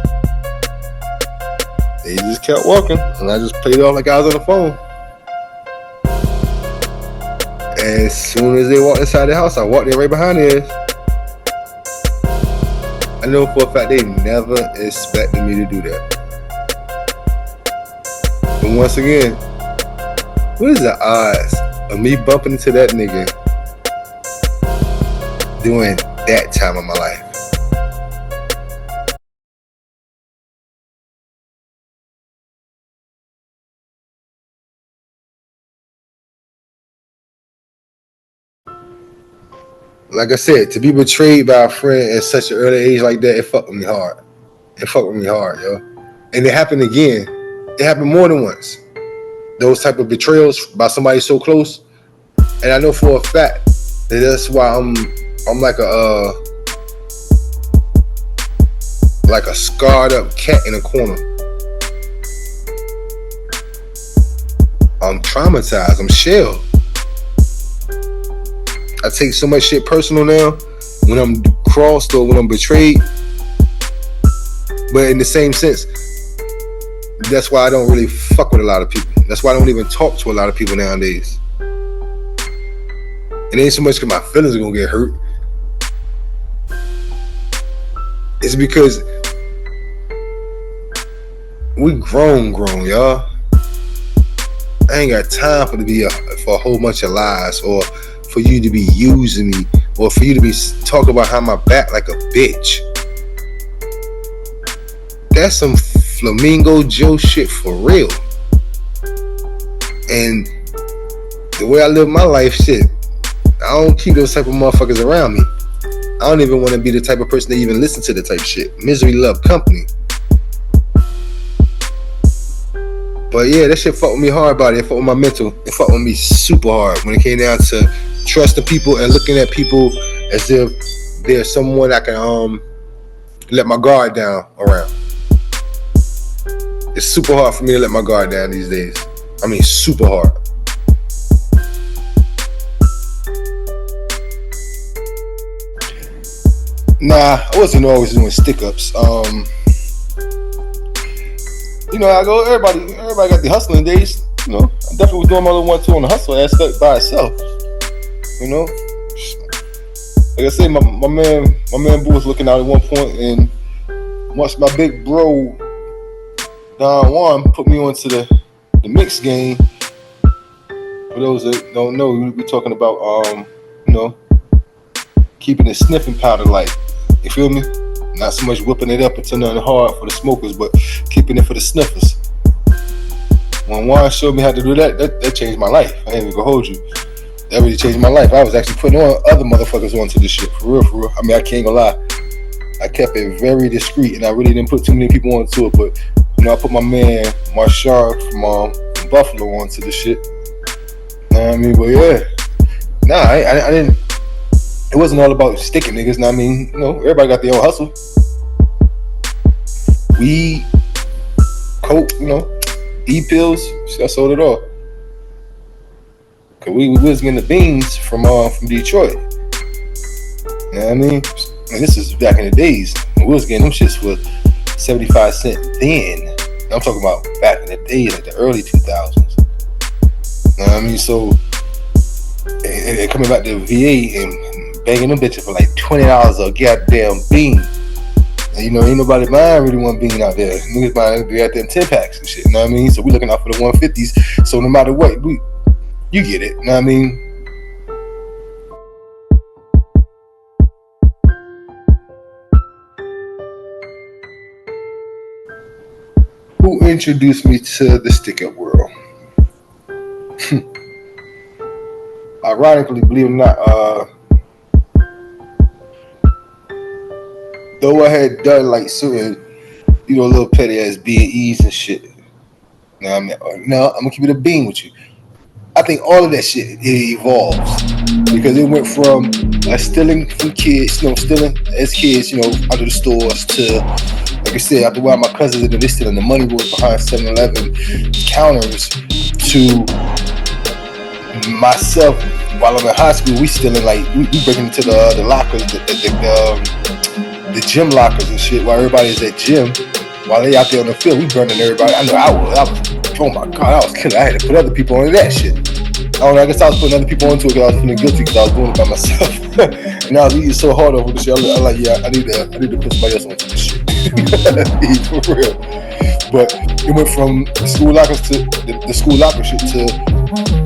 Speaker 1: They just kept walking, and I just played it off like I was on the phone. And as soon as they walked inside the house, I walked in right behind theirs. I know for a fact they never expected me to do that. But once again, what is the odds of me bumping into that nigga during that time of my life? Like I said, to be betrayed by a friend at such an early age like that, it fucked with me hard. It fucked with me hard, yo. And it happened again. It happened more than once. Those type of betrayals by somebody so close. And I know for a fact that that's why I'm like a scarred up cat in a corner. I'm traumatized. I'm shelled. I take so much shit personal now when I'm crossed or when I'm betrayed. But in the same sense, that's why I don't really fuck with a lot of people. That's why I don't even talk to a lot of people nowadays. It ain't so much because my feelings are gonna get hurt. It's because we grown, y'all. I ain't got time for a whole bunch of lies, or for you to be using me, or for you to be talking about how my back like a bitch. That's some Flamingo Joe shit for real. And the way I live my life, shit, I don't keep those type of motherfuckers around me. I don't even want to be the type of person that even listen to the type of shit. Misery love company. But yeah, that shit fucked with me hard about it. It fucked with my mental. It fucked with me super hard when it came down to trusting people and looking at people as if there's someone I can let my guard down around. It's super hard for me to let my guard down these days. I mean, super hard. Nah, I wasn't always doing stick-ups. You know, I go, everybody got the hustling days. You know, I definitely was doing my little 1-2 on the hustle aspect by itself. You know, like I said, my man Boo was looking out at one point, and once my big bro Don Juan put me onto the mix game. For those that don't know, we talking about you know, keeping it sniffing powder light. You feel me? Not so much whipping it up into nothing hard for the smokers, but keeping it for the sniffers. when Juan showed me how to do that changed my life. I ain't even gonna hold you. That really changed my life. I was actually putting on other motherfuckers onto this shit. For real. I mean, I can't gonna lie. I kept it very discreet, and I really didn't put too many people onto it. But I put my man Marshall from Buffalo onto the shit. You know what I mean? But yeah, I didn't. It wasn't all about sticking niggas. Know what I mean? Everybody got their own hustle. Weed, coke, e-pills. I sold it all. Cause we was getting the beans from Detroit. You know what I mean? And this is back in the days. We was getting them shits for 75 cents then. I'm talking about back in the days, like the early 2000s. You know what I mean? So, and coming back to VA and banging them bitches for like $20 a goddamn bean. And ain't nobody buying really one bean out there. Niggas buying the goddamn 10 packs and shit. You know what I mean? So we looking out for the 150s. So no matter what, you get it. You know what I mean? Who introduced me to the stick-up world? Ironically, believe it or not, though I had done like certain, little petty ass B&Es and shit. Now I'm gonna keep it a bean with you. I think all of that shit, it evolves because it went from stealing from kids, stealing as kids, out of the stores to, like I said, after a while my cousins and they stealing the money was behind 7-Eleven counters to myself while I'm in high school. We stealing we breaking into the lockers, the gym lockers and shit while everybody's at gym. While they out there on the field, we burning everybody. I know I was, oh my God, I was killing. I had to put other people on that shit. I don't know, I guess I was putting other people onto it because I was feeling guilty because I was doing it by myself. And I was eating so hard over this shit. I'm like, yeah, I need to put somebody else onto this shit. For real. But it went from the school lockers to the school locker shit to,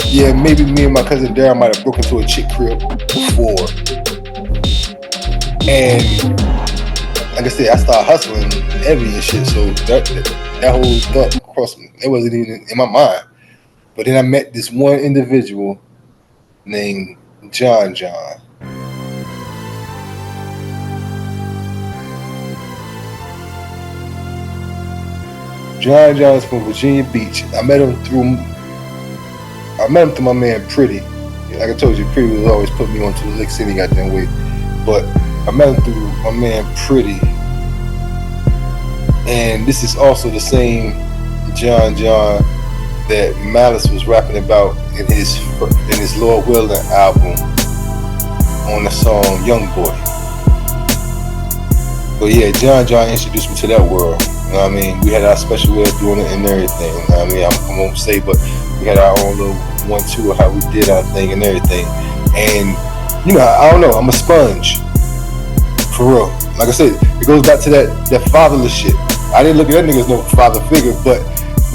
Speaker 1: yeah, maybe me and my cousin Darren might have broken into a chick crib before. And like I said, I started hustling heavy and shit, so that whole thought crossed me. It wasn't even in my mind. But then I met this one individual named John. John is from Virginia Beach. I met him through my man Pretty. Like I told you, Pretty was always putting me onto the lick city goddamn way. But I met him through my man Pretty. And this is also the same John that Malice was rapping about in his Lord Willing album on the song Young Boy. But yeah, John introduced me to that world. You know what I mean? We had our special way of doing it and everything. You know what I mean? I won't say, but we had our own little 1-2 of how we did our thing and everything. And I don't know, I'm a sponge. For real. Like I said, it goes back to that fatherless shit. I didn't look at that nigga as no father figure, but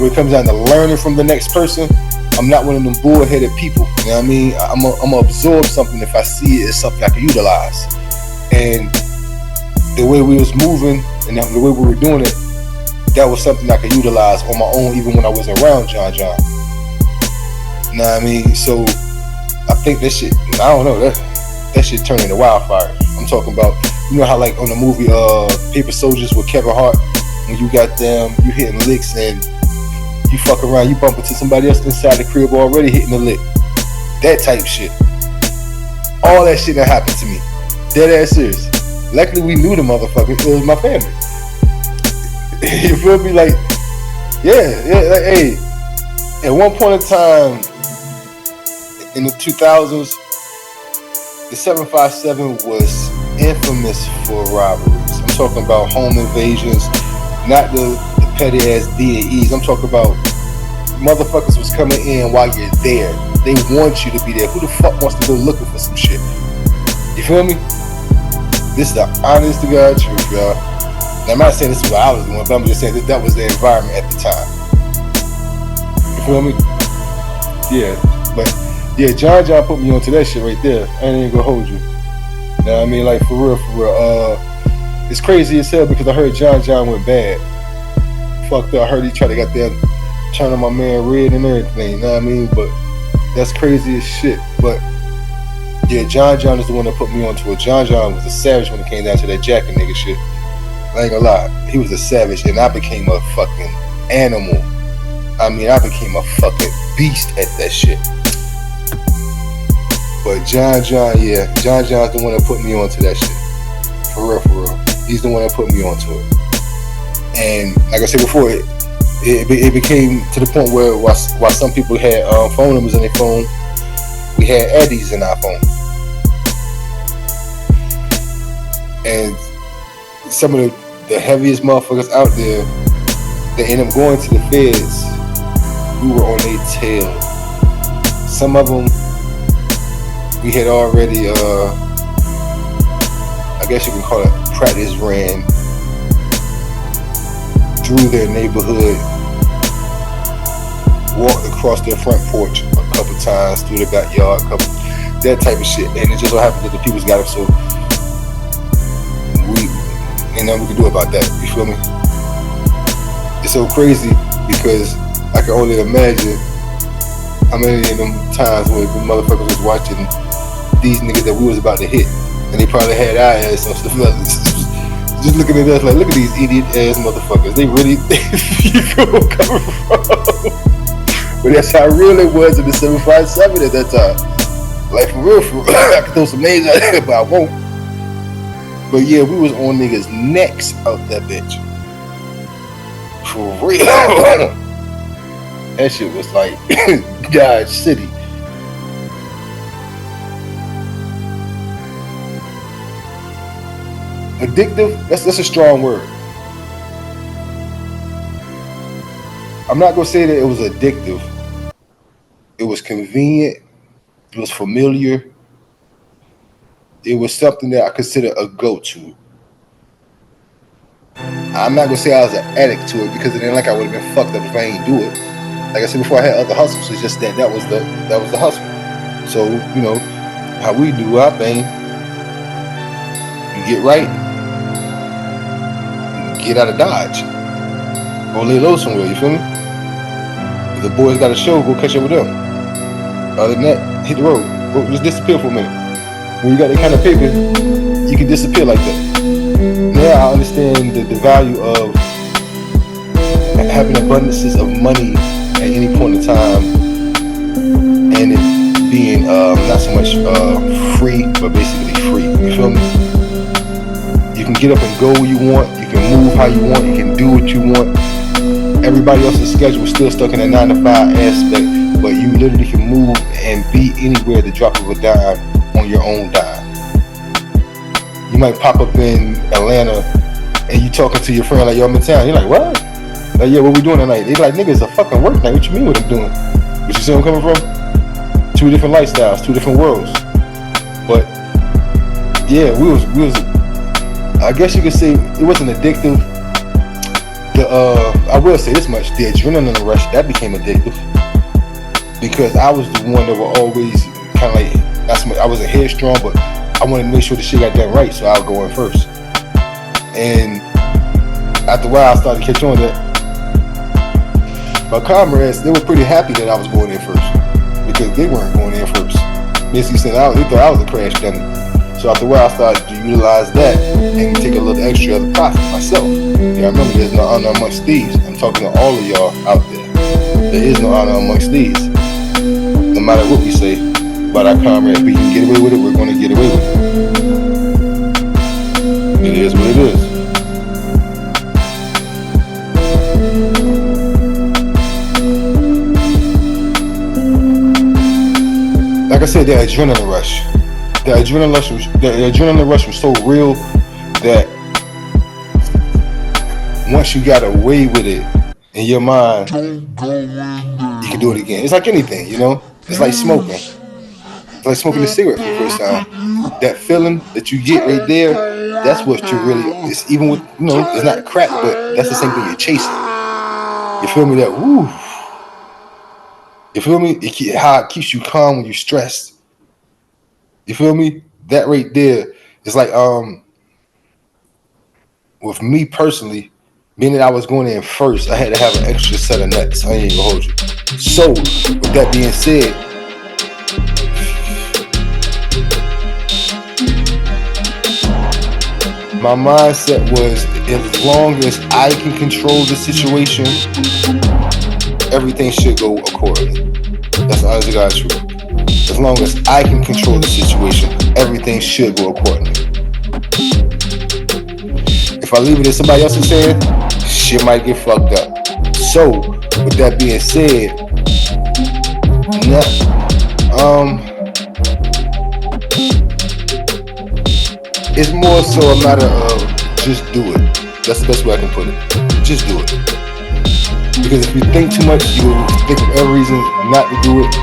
Speaker 1: when it comes down to learning from the next person, I'm not one of them bullheaded people. You know what I mean? I'm gonna absorb something if I see it as something I can utilize. And the way we was moving and the way we were doing it, that was something I could utilize on my own even when I wasn't around John. You know what I mean? So I think that shit, I don't know, that shit turned into wildfire. I'm talking about, how like on the movie Paper Soldiers with Kevin Hart, when you got them, you hitting licks and you fuck around, you bump into somebody else inside the crib already hitting the lick. That type shit. All that shit that happened to me. Dead ass serious. Luckily we knew the motherfucker. It was my family. You feel me? Like, like, hey, at one point in time in the 2000s, the 757 was infamous for robberies. I'm talking about home invasions, not the petty ass DAISES. I'm talking about motherfuckers was coming in while you're there. They want you to be there. Who the fuck wants to go looking for some shit? You feel me? This is the honest to God truth, y'all. Now, I'm not saying this is what I was doing, but I'm just saying that was the environment at the time. You feel me? Yeah, but yeah, John put me onto that shit right there. I ain't even gonna hold you. You know what I mean? Like, for real. It's crazy as hell because I heard John went bad. Fucked up. I heard he tried to turning my man red and everything. You know what I mean? But that's crazy as shit. But yeah, John is the one that put me onto it. John was a savage when it came down to that jacking nigga shit. I ain't gonna lie, he was a savage, and I became a fucking animal. I mean, I became a fucking beast at that shit. But John, yeah, John's the one that put me onto that shit. For real. He's the one that put me onto it. And like I said before, it became to the point where while some people had phone numbers in their phone, we had Eddies in our phone. And some of the heaviest motherfuckers out there, they end up going to the feds. We were on their tail. Some of them, we had already, I guess you can call it practice ran through their neighborhood, walked across their front porch a couple times, through the backyard, that type of shit. And it just so happened that the people's got them, so ain't nothing we can do about that. You feel me? It's so crazy because I can only imagine how many of them times when the motherfuckers was watching these niggas that we was about to hit, and they probably had our ass on stuff like just looking at us like, look at these idiot ass motherfuckers. They really you know where I'm coming from. But that's how real it was in the 757 at that time. Like for real. I could throw some names out there, but I won't. But yeah, we was on niggas' necks out that bitch. For real. That shit was like Dodge City. Addictive, that's a strong word. I'm not gonna say that it was addictive. It was convenient. It was familiar. It was something that I consider a go-to. I'm not gonna say I was an addict to it because it ain't like I would have been fucked up if I ain't do it. Like I said before, I had other hustles. It's just that was the hustle. So you know how we do our thing. You get right, you get out of Dodge, go lay low somewhere. You feel me? If the boys got a show, go catch up with them. Other than that, hit the road. Go, just disappear for a minute. When you got that kind of paper, you can disappear like that. Now I understand the value of having abundances of money at any point in time, and it being not so much free, but basically free. You feel me? You can get up and go where you want. You can move how you want. You can do what you want. Everybody else's schedule is still stuck in a 9 to 5 aspect, but you literally can move and be anywhere at the drop of a dime on your own dime. You might pop up in Atlanta and you talking to your friend like, yo, I'm in town. You're like, what? Like, yeah, what we doing tonight? They like, nigga, it's a fucking work night. What you mean what I'm doing? But you see where I'm coming from? 2 different lifestyles, 2 different worlds. But yeah, we was I guess you could say it wasn't addictive. I will say this much, the adrenaline rush, that became addictive. Because I was the one that would always kind of like, I wasn't headstrong, but I wanted to make sure the shit got done right, so I would go in first. And after a while, I started to catch on that my comrades, they were pretty happy that I was going in first because they weren't going in first. Basically saying they thought I was a crash dummy. So after a while, I started to utilize that and take a little extra of the profit myself. Yeah, I remember there's no honor amongst thieves. I'm talking to all of y'all out there. There is no honor amongst thieves. No matter what we say about our comrades, we can get away with it, we're going to get away with it. It is what it is. Like I said, the adrenaline rush. The adrenaline rush was so real that once you got away with it in your mind, you can do it again. It's like anything, you know? It's like smoking. It's like smoking a cigarette for the first time. That feeling that you get right there, that's what you really, it's even with, you know, it's not crack, but that's the same thing you're chasing. You feel me? That, woo. You feel me? How it keeps you calm when you're stressed. You feel me? That right there is like, with me personally, Being that I was going in first, I had to have an extra set of nuts. I ain't even gonna hold you. So, with that being said, my mindset was, as long as I can control the situation, everything should go accordingly. That's honest to God truth. As long as I can control the situation, everything should go accordingly. If I leave it in somebody else's hand, shit might get fucked up. So, with that being said, it's more so a matter of just do it. That's the best way I can put it. Just do it. Because if you think too much, you will think of every reason not to do it,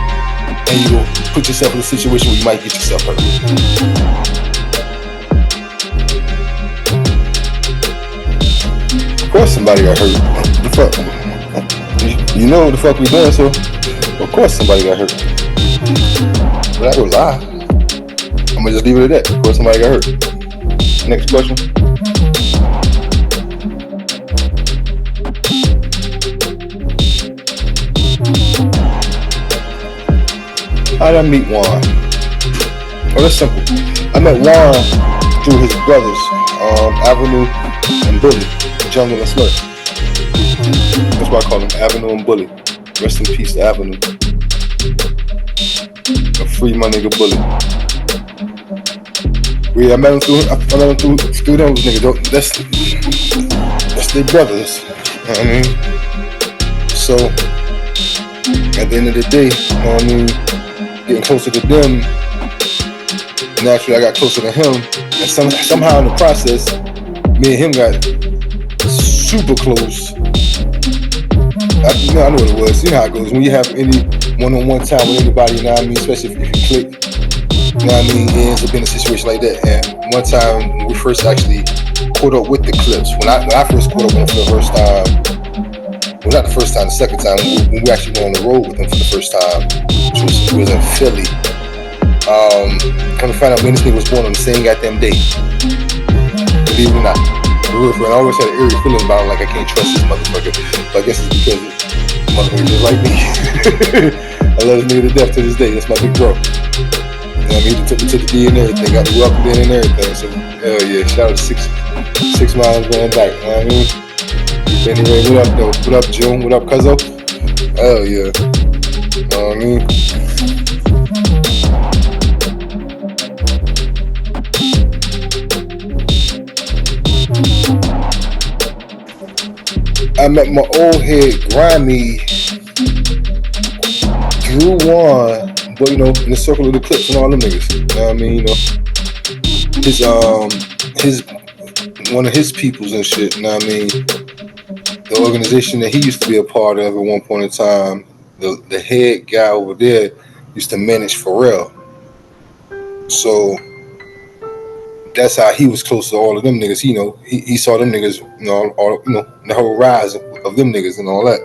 Speaker 1: and you will put yourself in a situation where you might get yourself hurt. Of course somebody got hurt. The fuck? You know what the fuck we doing, so of course somebody got hurt. But I would lie. I'm gonna just leave it at that. Of course somebody got hurt. Next question. How did I meet Juan? Oh, that's simple. I met Juan through his brothers, Avenue and Bully, Jungle and Smurf. That's why I call him Avenue and Bully. Rest in peace to Avenue. A free my nigga Bully. I met him through those niggas. That's their brothers. You know what I mean? So, at the end of the day, you know what I mean? Getting closer to them, naturally I got closer to him, and somehow in the process, me and him got super close. I know what it was. You know how it goes when you have any one-on-one time with anybody. You know what I mean? Especially if you click. You know what I mean? It ends up in a situation like that. And one time when we first actually caught up with the Clips, when I first caught up with them for the first time. Well, not the first time, the second time, when we actually went on the road with them for the first time, which was in Philly. Come to find out, when this nigga was born on the same goddamn day. Believe it or not. I always had an eerie feeling about him, like I can't trust this motherfucker. But I guess it's because the motherfucker just like me. I love this nigga to death to this day. That's my big bro. You know what I mean? He took me to the D and everything, got me welcomed in and everything. So, hell yeah, shout out to 6 miles going back. You know what I mean? Anyway, what up though? What up, June? What up, Cuzzo? Hell yeah. You know what I mean? I met my old head Grimy through Juan, but you know, in the circle of the Clips and all them niggas. You know what I mean? You know, his one of his peoples and shit. You know what I mean? The organization that he used to be a part of at one point in time, the head guy over there used to manage Pharrell. So that's how he was close to all of them niggas. You know, he saw them niggas, you know, all, you know, the whole rise of them niggas and all that.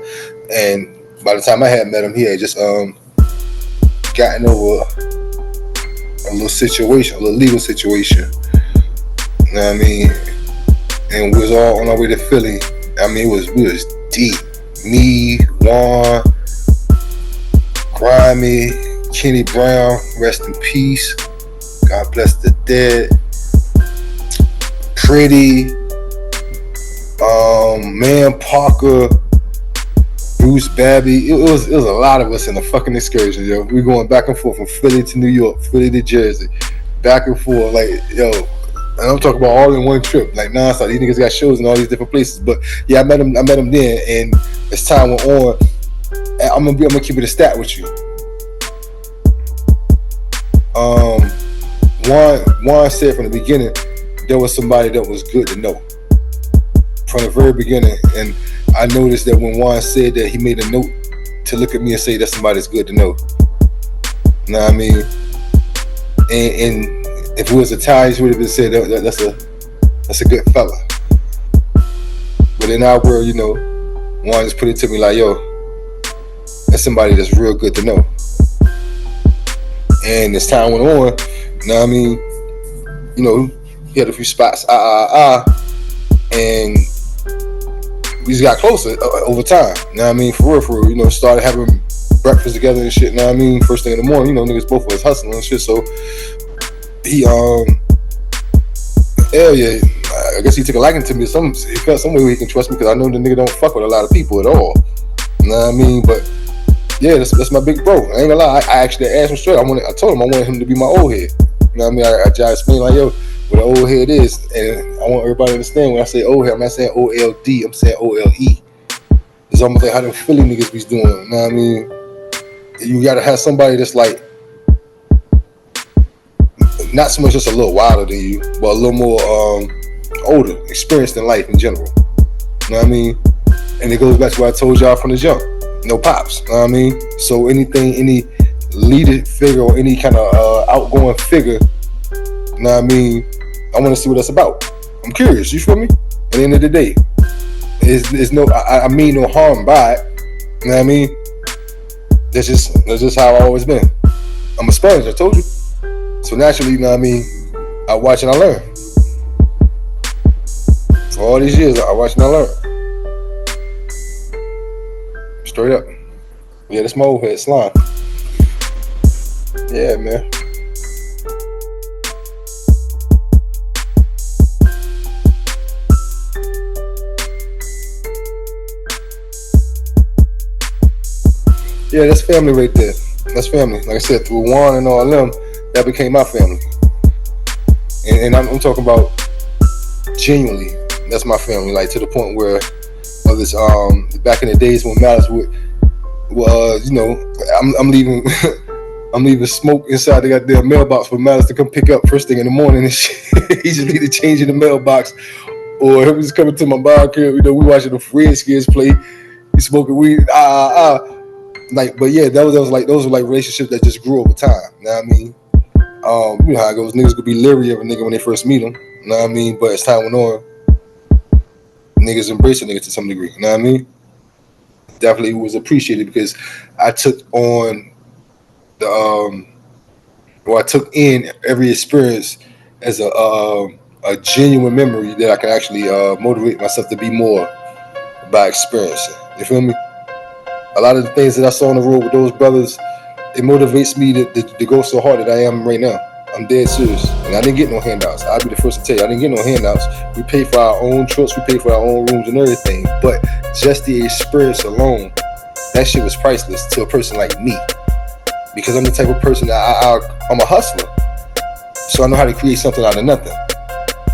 Speaker 1: And by the time I had met him, he had just gotten over a little situation, a little legal situation. You know what I mean? And we was all on our way to Philly. I mean, we was deep. Me, Juan, Grimy, Kenny Brown, rest in peace. God bless the dead. Pretty, Man Parker, Bruce Babby. It was a lot of us in the fucking excursion, yo. We going back and forth from Philly to New York, Philly to Jersey, back and forth, like, yo. And I'm talking about all in one trip, like nonstop. These niggas got shows in all these different places. But yeah, I met him then, and as time went on, I'm gonna keep it a stat with you. Juan said from the beginning there was somebody that was good to know. From the very beginning, and I noticed that when Juan said that, he made a note to look at me and say that's somebody that's good to know. You know what I mean? And if it was Italian, he would have been said that's a good fella. But in our world, you know, Juan just put it to me like, yo, that's somebody that's real good to know. And as time went on, you know what I mean, you know, he had a few spots, and we just got closer over time. You know what I mean? For real. You know, started having breakfast together and shit. You know what I mean? First thing in the morning. You know, niggas both of us hustling and shit. So he hell yeah, I guess he took a liking to me. He felt some way where he can trust me because I know the nigga don't fuck with a lot of people at all. You know what I mean? But yeah, that's my big bro. I ain't gonna lie. I actually asked him straight. I told him I wanted him to be my old head. You know what I mean? I try to explain like, yo, what an old head is, and I want everybody to understand when I say old head, I'm not saying OLD, I'm saying OLE. It's almost like how them Philly niggas be doing. You know what I mean? You gotta have somebody that's like not so much just a little wilder than you, but a little more older, experienced in life in general. You know what I mean? And it goes back to what I told y'all from the jump. No pops. You know what I mean? So any leader figure or any kind of outgoing figure, you know what I mean? I want to see what that's about. I'm curious. You feel me? At the end of the day, I mean no harm by it. You know what I mean? That's just how I always been. I'm a sponge. I told you. So naturally, you know what I mean? I watch and I learn. For all these years, I watch and I learn. Straight up. Yeah, that's my old head, Slime. Yeah, man. Yeah, that's family right there. That's family. Like I said, through Juan and all them, that became my family. And I'm talking about genuinely, that's my family. Like to the point where this back in the days when Malice would you know, I'm leaving I'm leaving smoke inside the goddamn mailbox for Malice to come pick up first thing in the morning and shit. He just needed change in the mailbox. Or he was coming to my bar crib, you know, we watching the Redskins play. He smoking weed, Like, but yeah, those were like relationships that just grew over time. You know what I mean? You know how it goes. Niggas could be leery of a nigga when they first meet him. You know what I mean? But as time went on, niggas embrace a nigga to some degree. You know what I mean? Definitely was appreciated because I took on I took in every experience as a genuine memory that I can actually motivate myself to be more by experiencing. You feel me? A lot of the things that I saw on the road with those brothers, it motivates me to go so hard that I am right now. I'm dead serious. And I didn't get no handouts. I'll be the first to tell you, I didn't get no handouts. We paid for our own trips, we paid for our own rooms and everything. But just the experience alone, that shit was priceless to a person like me. Because I'm the type of person that I'm a hustler. So I know how to create something out of nothing.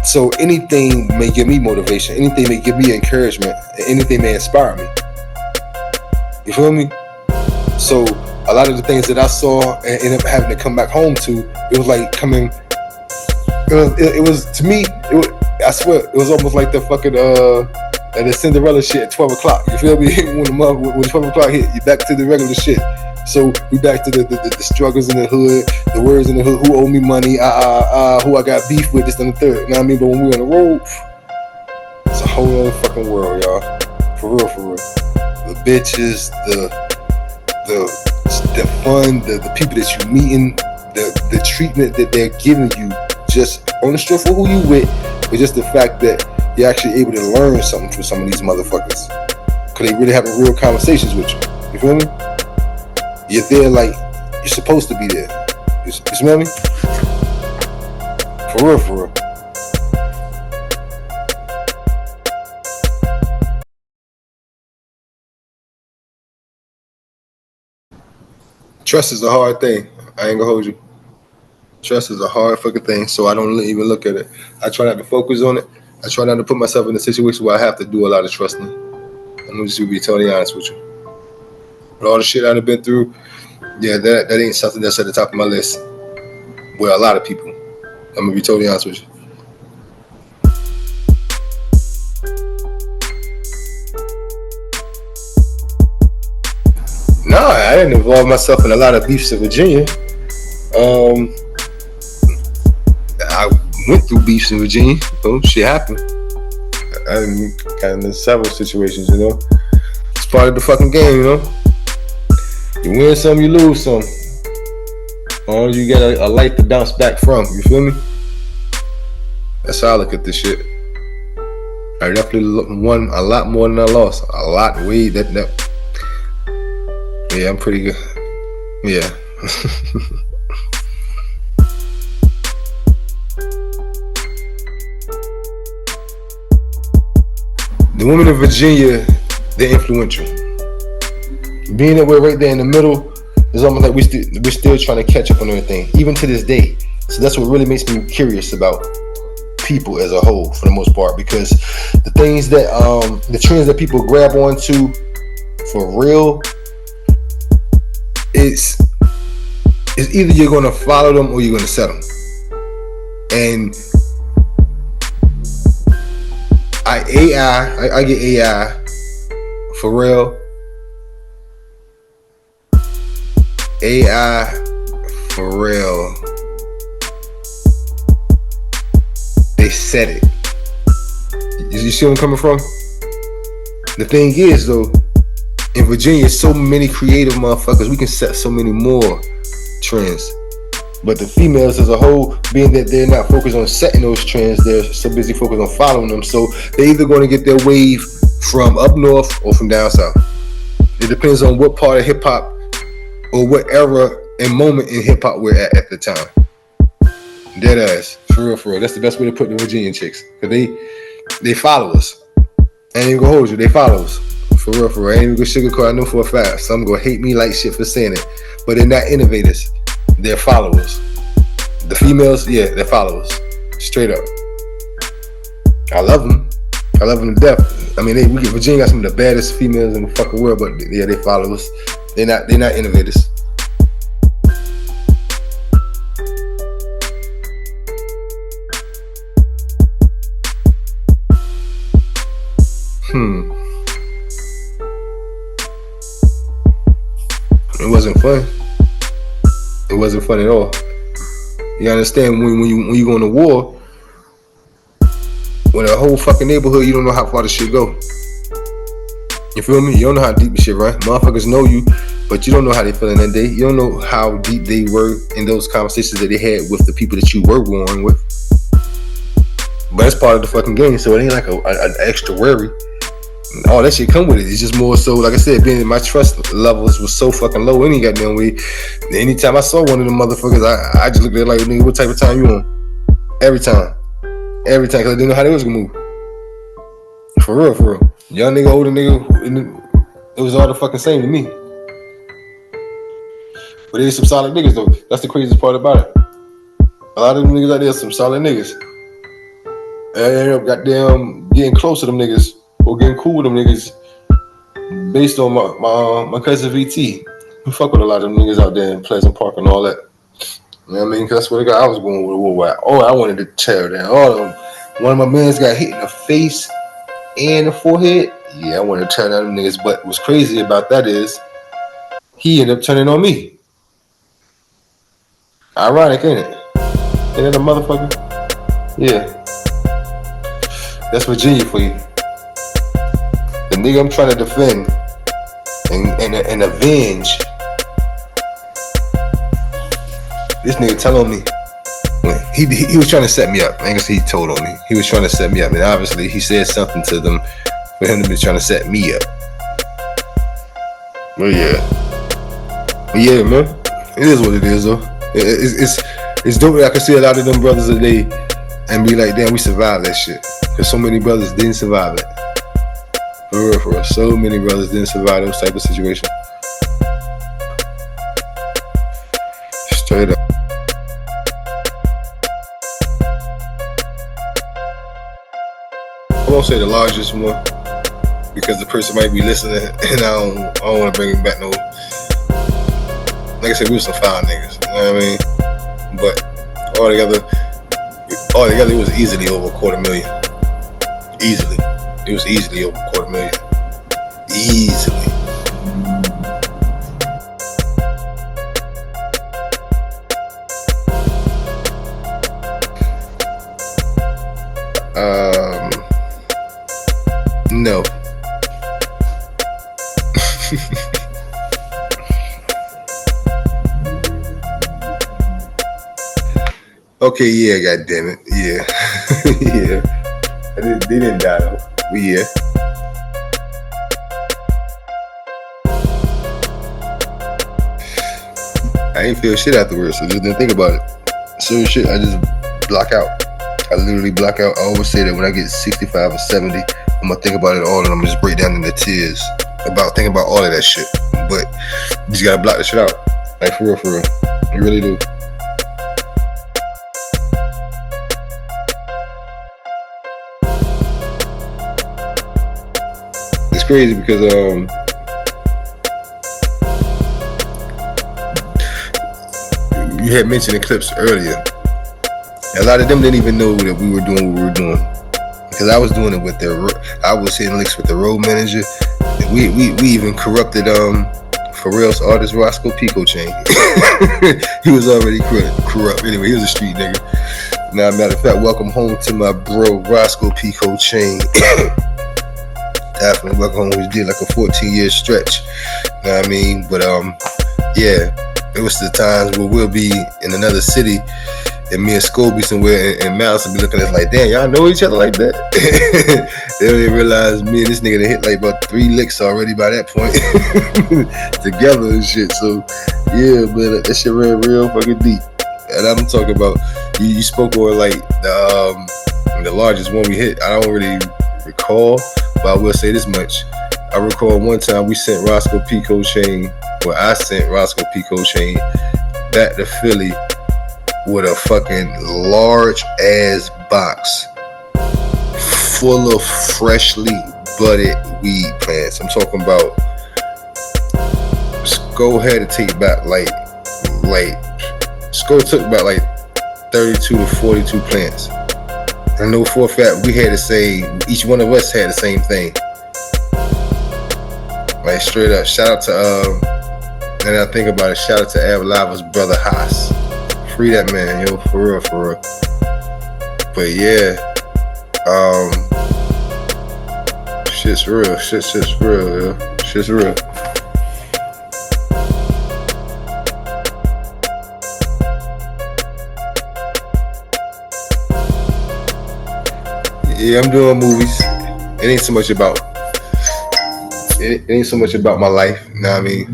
Speaker 1: So anything may give me motivation, anything may give me encouragement, and anything may inspire me. You feel me? So a lot of the things that I saw and ended up having to come back home to, it was like coming. It was to me. I swear, it was almost like the fucking the Cinderella shit at 12 o'clock. You feel me? when 12 o'clock hit, you back to the regular shit. So we back to the struggles in the hood, the words in the hood. Who owe me money? Who I got beef with? This and the third. You know what I mean? But when we on the road, it's a whole other fucking world, y'all. For real. The bitches, the fun, the people that you meeting, the treatment that they're giving you, just on the strength of who you with, but just the fact that you're actually able to learn something from some of these motherfuckers, because they really having real conversations with you. You feel me? You're there like you're supposed to be there. You smell me? For real. Trust is a hard thing. I ain't gonna hold you. Trust is a hard fucking thing, so I don't even look at it. I try not to focus on it. I try not to put myself in a situation where I have to do a lot of trusting. I'm just gonna be totally honest with you. But all the shit I've been through, yeah, that ain't something that's at the top of my list. With a lot of people. I'm gonna be totally honest with you. No, I didn't involve myself in a lot of beefs in Virginia. I went through beefs in Virginia. Shit happened. I got in several situations, you know. It's part of the fucking game, you know. You win some, you lose some. As long as you get a light to bounce back from, you feel me? That's how I look at this shit. I definitely won a lot more than I lost. A lot. Yeah, I'm pretty good. Yeah. The women in Virginia, they're influential. Being that we're right there in the middle, it's almost like we're still trying to catch up on everything, even to this day. So that's what really makes me curious about people as a whole, for the most part, because the things that the trends that people grab onto for real, it's either you're going to follow them or you're going to set them. And I get AI for real. AI for real. They said it. You see where I'm coming from? The thing is, though, in Virginia, so many creative motherfuckers. We can set so many more trends. But the females as a whole, being that they're not focused on setting those trends, they're so busy focused on following them. So they're either going to get their wave from up north or from down south. It depends on what part of hip hop or what era and moment in hip hop we're at the time. Dead ass, for real. That's the best way to put the Virginian chicks, cause they follow us. I ain't even gonna hold you, they follow us. For real. I ain't even gonna sugarcoat. I know for a fact some gonna hate me like shit for saying it, but they're not innovators. They're followers. The females, yeah, they're followers. Straight up. I love them. I love them to death. I mean, Virginia got some of the baddest females in the fucking world, but yeah, they followers. They're not innovators. It wasn't fun. It wasn't fun at all. You understand, when you go into war with a whole fucking neighborhood, you don't know how far the shit go. You feel me? You don't know how deep the shit run. Motherfuckers know you, but you don't know how they feeling that day. You don't know how deep they were in those conversations that they had with the people that you were warring with. But it's part of the fucking game, so it ain't like an extra worry. All that shit come with it. It's just more so, like I said, being my trust levels was so fucking low any goddamn way. Anytime I saw one of them motherfuckers, I just looked at it like, nigga, what type of time you on? Every time, cause I didn't know how they was gonna move. For real. Young nigga, older nigga, it was all the fucking same to me. But there's some solid niggas though. That's the craziest part about it. A lot of them niggas out there, some solid niggas. I ended up goddamn getting close to them niggas or getting cool with them niggas based on my cousin VT. We fuck with a lot of them niggas out there in Pleasant Park and all that. You know what I mean? Cause that's where I was going with the war. Oh, I wanted to tear down all of them. One of my mans got hit in the face and the forehead. Yeah, I wanted to tear down them niggas. But what's crazy about that is he ended up turning on me. Ironic, ain't it? Ain't that a motherfucker? Yeah. That's Virginia for you. The nigga I'm trying to defend and avenge. This nigga telling me he was trying to set me up. I ain't gonna say he told on me. He was trying to set me up, and obviously he said something to them for him to be trying to set me up. But yeah, man. It is what it is, though. It's dope that I can see a lot of them brothers today and be like, damn, we survived that shit. Because so many brothers didn't survive it. For real. So many brothers didn't survive those type of situations. Straight up. I won't say the largest one because the person might be listening and I don't want to bring it back no. Like I said, we was some foul niggas. You know what I mean? But altogether, it was easily over $250,000. Easily. It was easily over $250,000. Easily. No. Okay, yeah, goddammit. Yeah. Yeah. They didn't die though. Yeah. I ain't feel shit afterwards, so just didn't think about it. Certain shit, I just block out. I literally block out. I always say that when I get 65 or 70, I'm gonna think about it all, and I'm gonna just break down into tears about thinking about all of that shit. But you just gotta block the shit out, like for real. You really do. It's crazy because you had mentioned the clips earlier. A lot of them didn't even know that we were doing what we were doing, because I was doing it with I was hitting licks with the road manager. We even corrupted Pharrell's artist Roscoe Pico Chain. He was already corrupt. Anyway, he was a street nigga. Now, matter of fact, welcome home to my bro Roscoe Pico Chain. Definitely welcome home. We did like a 14-year stretch. You know what I mean? But yeah, it was the times where we'll be in another city, and me and Scobie be somewhere, and Mouse will be looking at us like, damn, y'all know each other like that? They don't even realize me and this nigga done hit like about 3 licks already by that point. Together and shit. So yeah, but that shit ran real fucking deep. And I'm talking about, you spoke on like the largest one we hit. I don't really recall, but I will say this much. I recall one time we sent Roscoe Pico Chain, or I sent Roscoe Pico Chain back to Philly with a fucking large ass box full of freshly budded weed plants. I'm talking about, Sko had to take back like Sko took about like 32 to 42 plants. I know for a fact we had to say, each one of us had the same thing. Like straight up, shout out to and I think about it, shout out to Ab Lava's brother Haas. Free that man, yo, for real. But yeah, shit's real, shit's real, yo. Shit's real. Yeah, I'm doing movies. It ain't so much about my life, you know what I mean?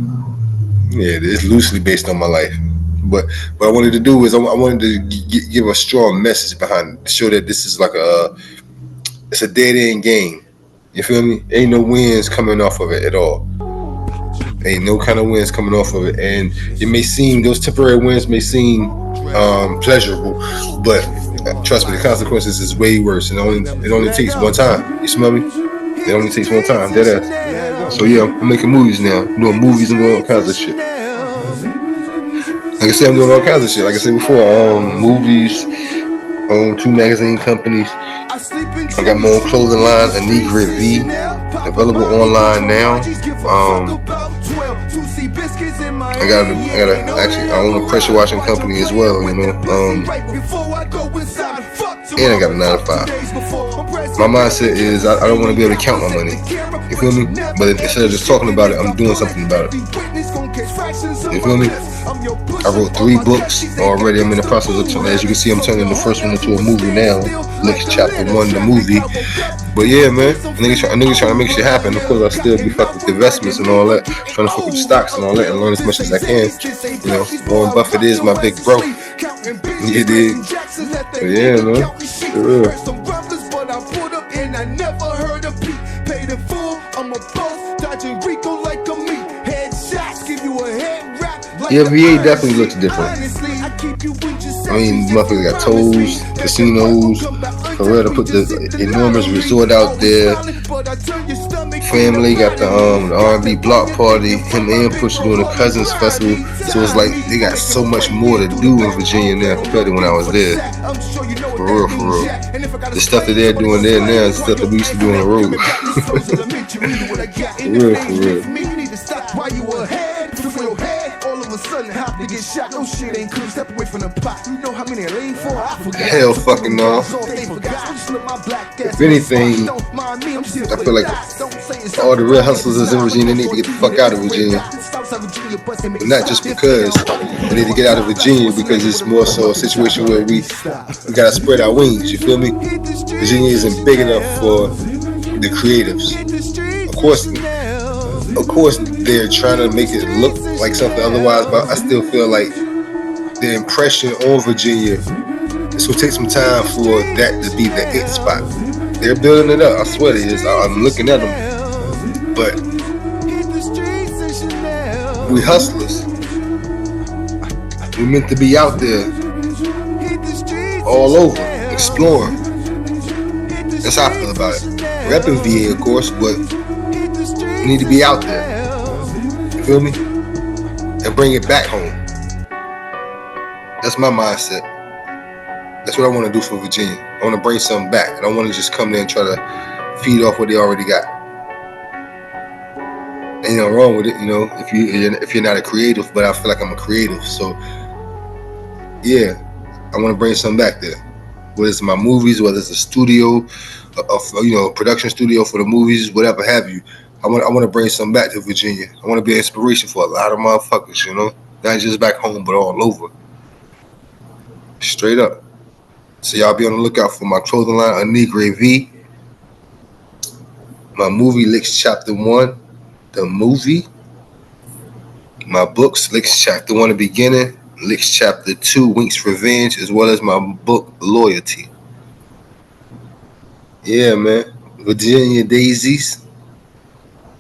Speaker 1: Yeah, it's loosely based on my life. But what I wanted to do is I wanted to give a strong message behind it, to show that this is like it's a dead-end game. You feel me? Ain't no wins coming off of it at all. Ain't no kind of wins coming off of it. And it may seem, those temporary wins may seem pleasurable, but trust me, the consequences is way worse. It only takes one time. You smell me? It only takes one time. Dead ass. So yeah, I'm making movies now. I'm doing movies and doing all kinds of shit. Like I said, I'm doing all kinds of shit. Like I said before, movies, 2 magazine companies. I got my own clothing line, Anigre V, available online now. I own a pressure washing company as well, you know. And I got a 9 to 5. My mindset is I don't want to be able to count my money. You feel me? But instead of just talking about it, I'm doing something about it. You feel me? I wrote 3 books already. I'm in the process of, as you can see, I'm turning the first one into a movie now. Next chapter 1, the movie. But yeah, man, niggas trying to make shit happen. Of course, I still be fucking with the investments and all that, trying to fuck with the stocks and all that, and learn as much as I can. You know, Warren Buffett is my big bro. You dig? But yeah, man, for real. Yeah, VA definitely looks different. I mean, motherfuckers got toes, casinos, for real to put the enormous resort out there. Family got the R&B block party. Him and Push doing a Cousins festival. So it's like they got so much more to do in Virginia now compared to when I was there. For real. The stuff that they're doing there now is stuff that we used to do on the road. For real. To get shot, no shit ain't cool. Step away from the pot. You know how many I lean for? I forgot. Hell fucking no. If anything, I feel like all the real hustlers is in Virginia. They need to get the fuck out of Virginia. But not just because they need to get out of Virginia, because it's more so a situation where we gotta spread our wings. You feel me? Virginia isn't big enough for the creatives. Of course, they're trying to make it look like something otherwise, but I still feel like the impression on Virginia, it's gonna take some time for that to be the it spot. They're building it up. I swear it is. I'm looking at them, but we hustlers. We're meant to be out there, all over, exploring. That's how I feel about it. Repping VA, of course, but we need to be out there. You feel me? And bring it back home. That's my mindset. That's what I want to do for Virginia. I want to bring something back. I don't want to just come there and try to feed off what they already got. Ain't nothing wrong with it, you know, if you're not a creative, but I feel like I'm a creative. So, yeah, I want to bring something back there. Whether it's my movies, whether it's a studio, production studio for the movies, whatever have you. I want to bring something back to Virginia. I want to be an inspiration for a lot of motherfuckers, you know, not just back home, but all over. Straight up. So y'all be on the lookout for my clothing line, Anigre V. My movie, Licks Chapter 1, the movie. My books, Licks Chapter 1, the beginning. Licks Chapter 2, Wink's Revenge, as well as my book, Loyalty. Yeah, man. Virginia Daisies,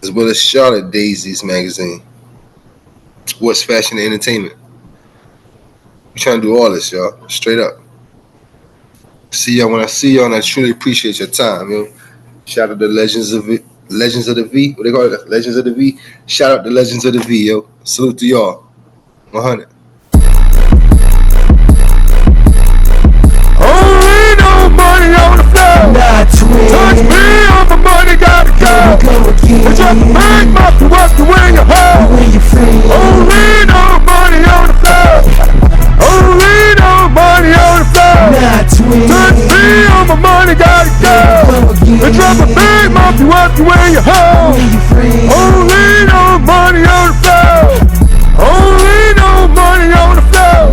Speaker 1: as well as Charlotte Daisies magazine. Sports, fashion, and entertainment. We trying to do all this, y'all. Straight up. See y'all when I see y'all, and I truly appreciate your time, yo. Shout out to Legends of the V. What they call it? Legends of the V. Shout out to Legends of the V, yo. Salute to y'all. 100.
Speaker 2: Only no money on the floor. Touch me on my money, gotta go. It's just a big mouth to work to win your home. Only no money on the floor. Only no money on the floor. Touch me on my money, gotta go. It's just a big mouth to work to win your home. Only no money on the floor. Only no money on the floor.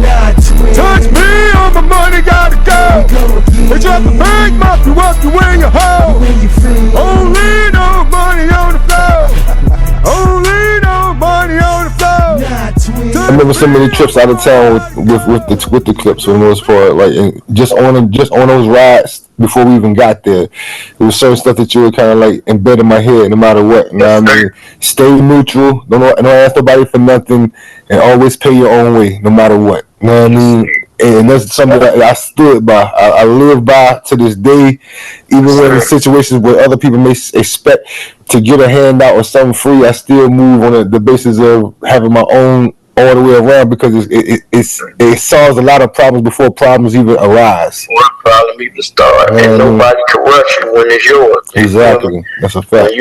Speaker 2: Touch me on my money, gotta go. It's just a big mouth to work to win your home. Only no money on the floor. Only no money on the floor.
Speaker 3: I remember so many trips out of town with the Clips for the most part, like, and just on those rides before we even got there. There was certain stuff that you would kind of like embed in my head no matter what. You know what I mean? Stay neutral, don't ask nobody for nothing, and always pay your own way no matter what. You know what I mean? And that's something that I stood by. I live by to this day, even when in situations where other people may expect to get a handout or something free, I still move on the basis of having my own all the way around, because it solves a lot of problems before problems even arise.
Speaker 4: One problem even start, and nobody can rush you when it's yours.
Speaker 3: Exactly, that's a fact.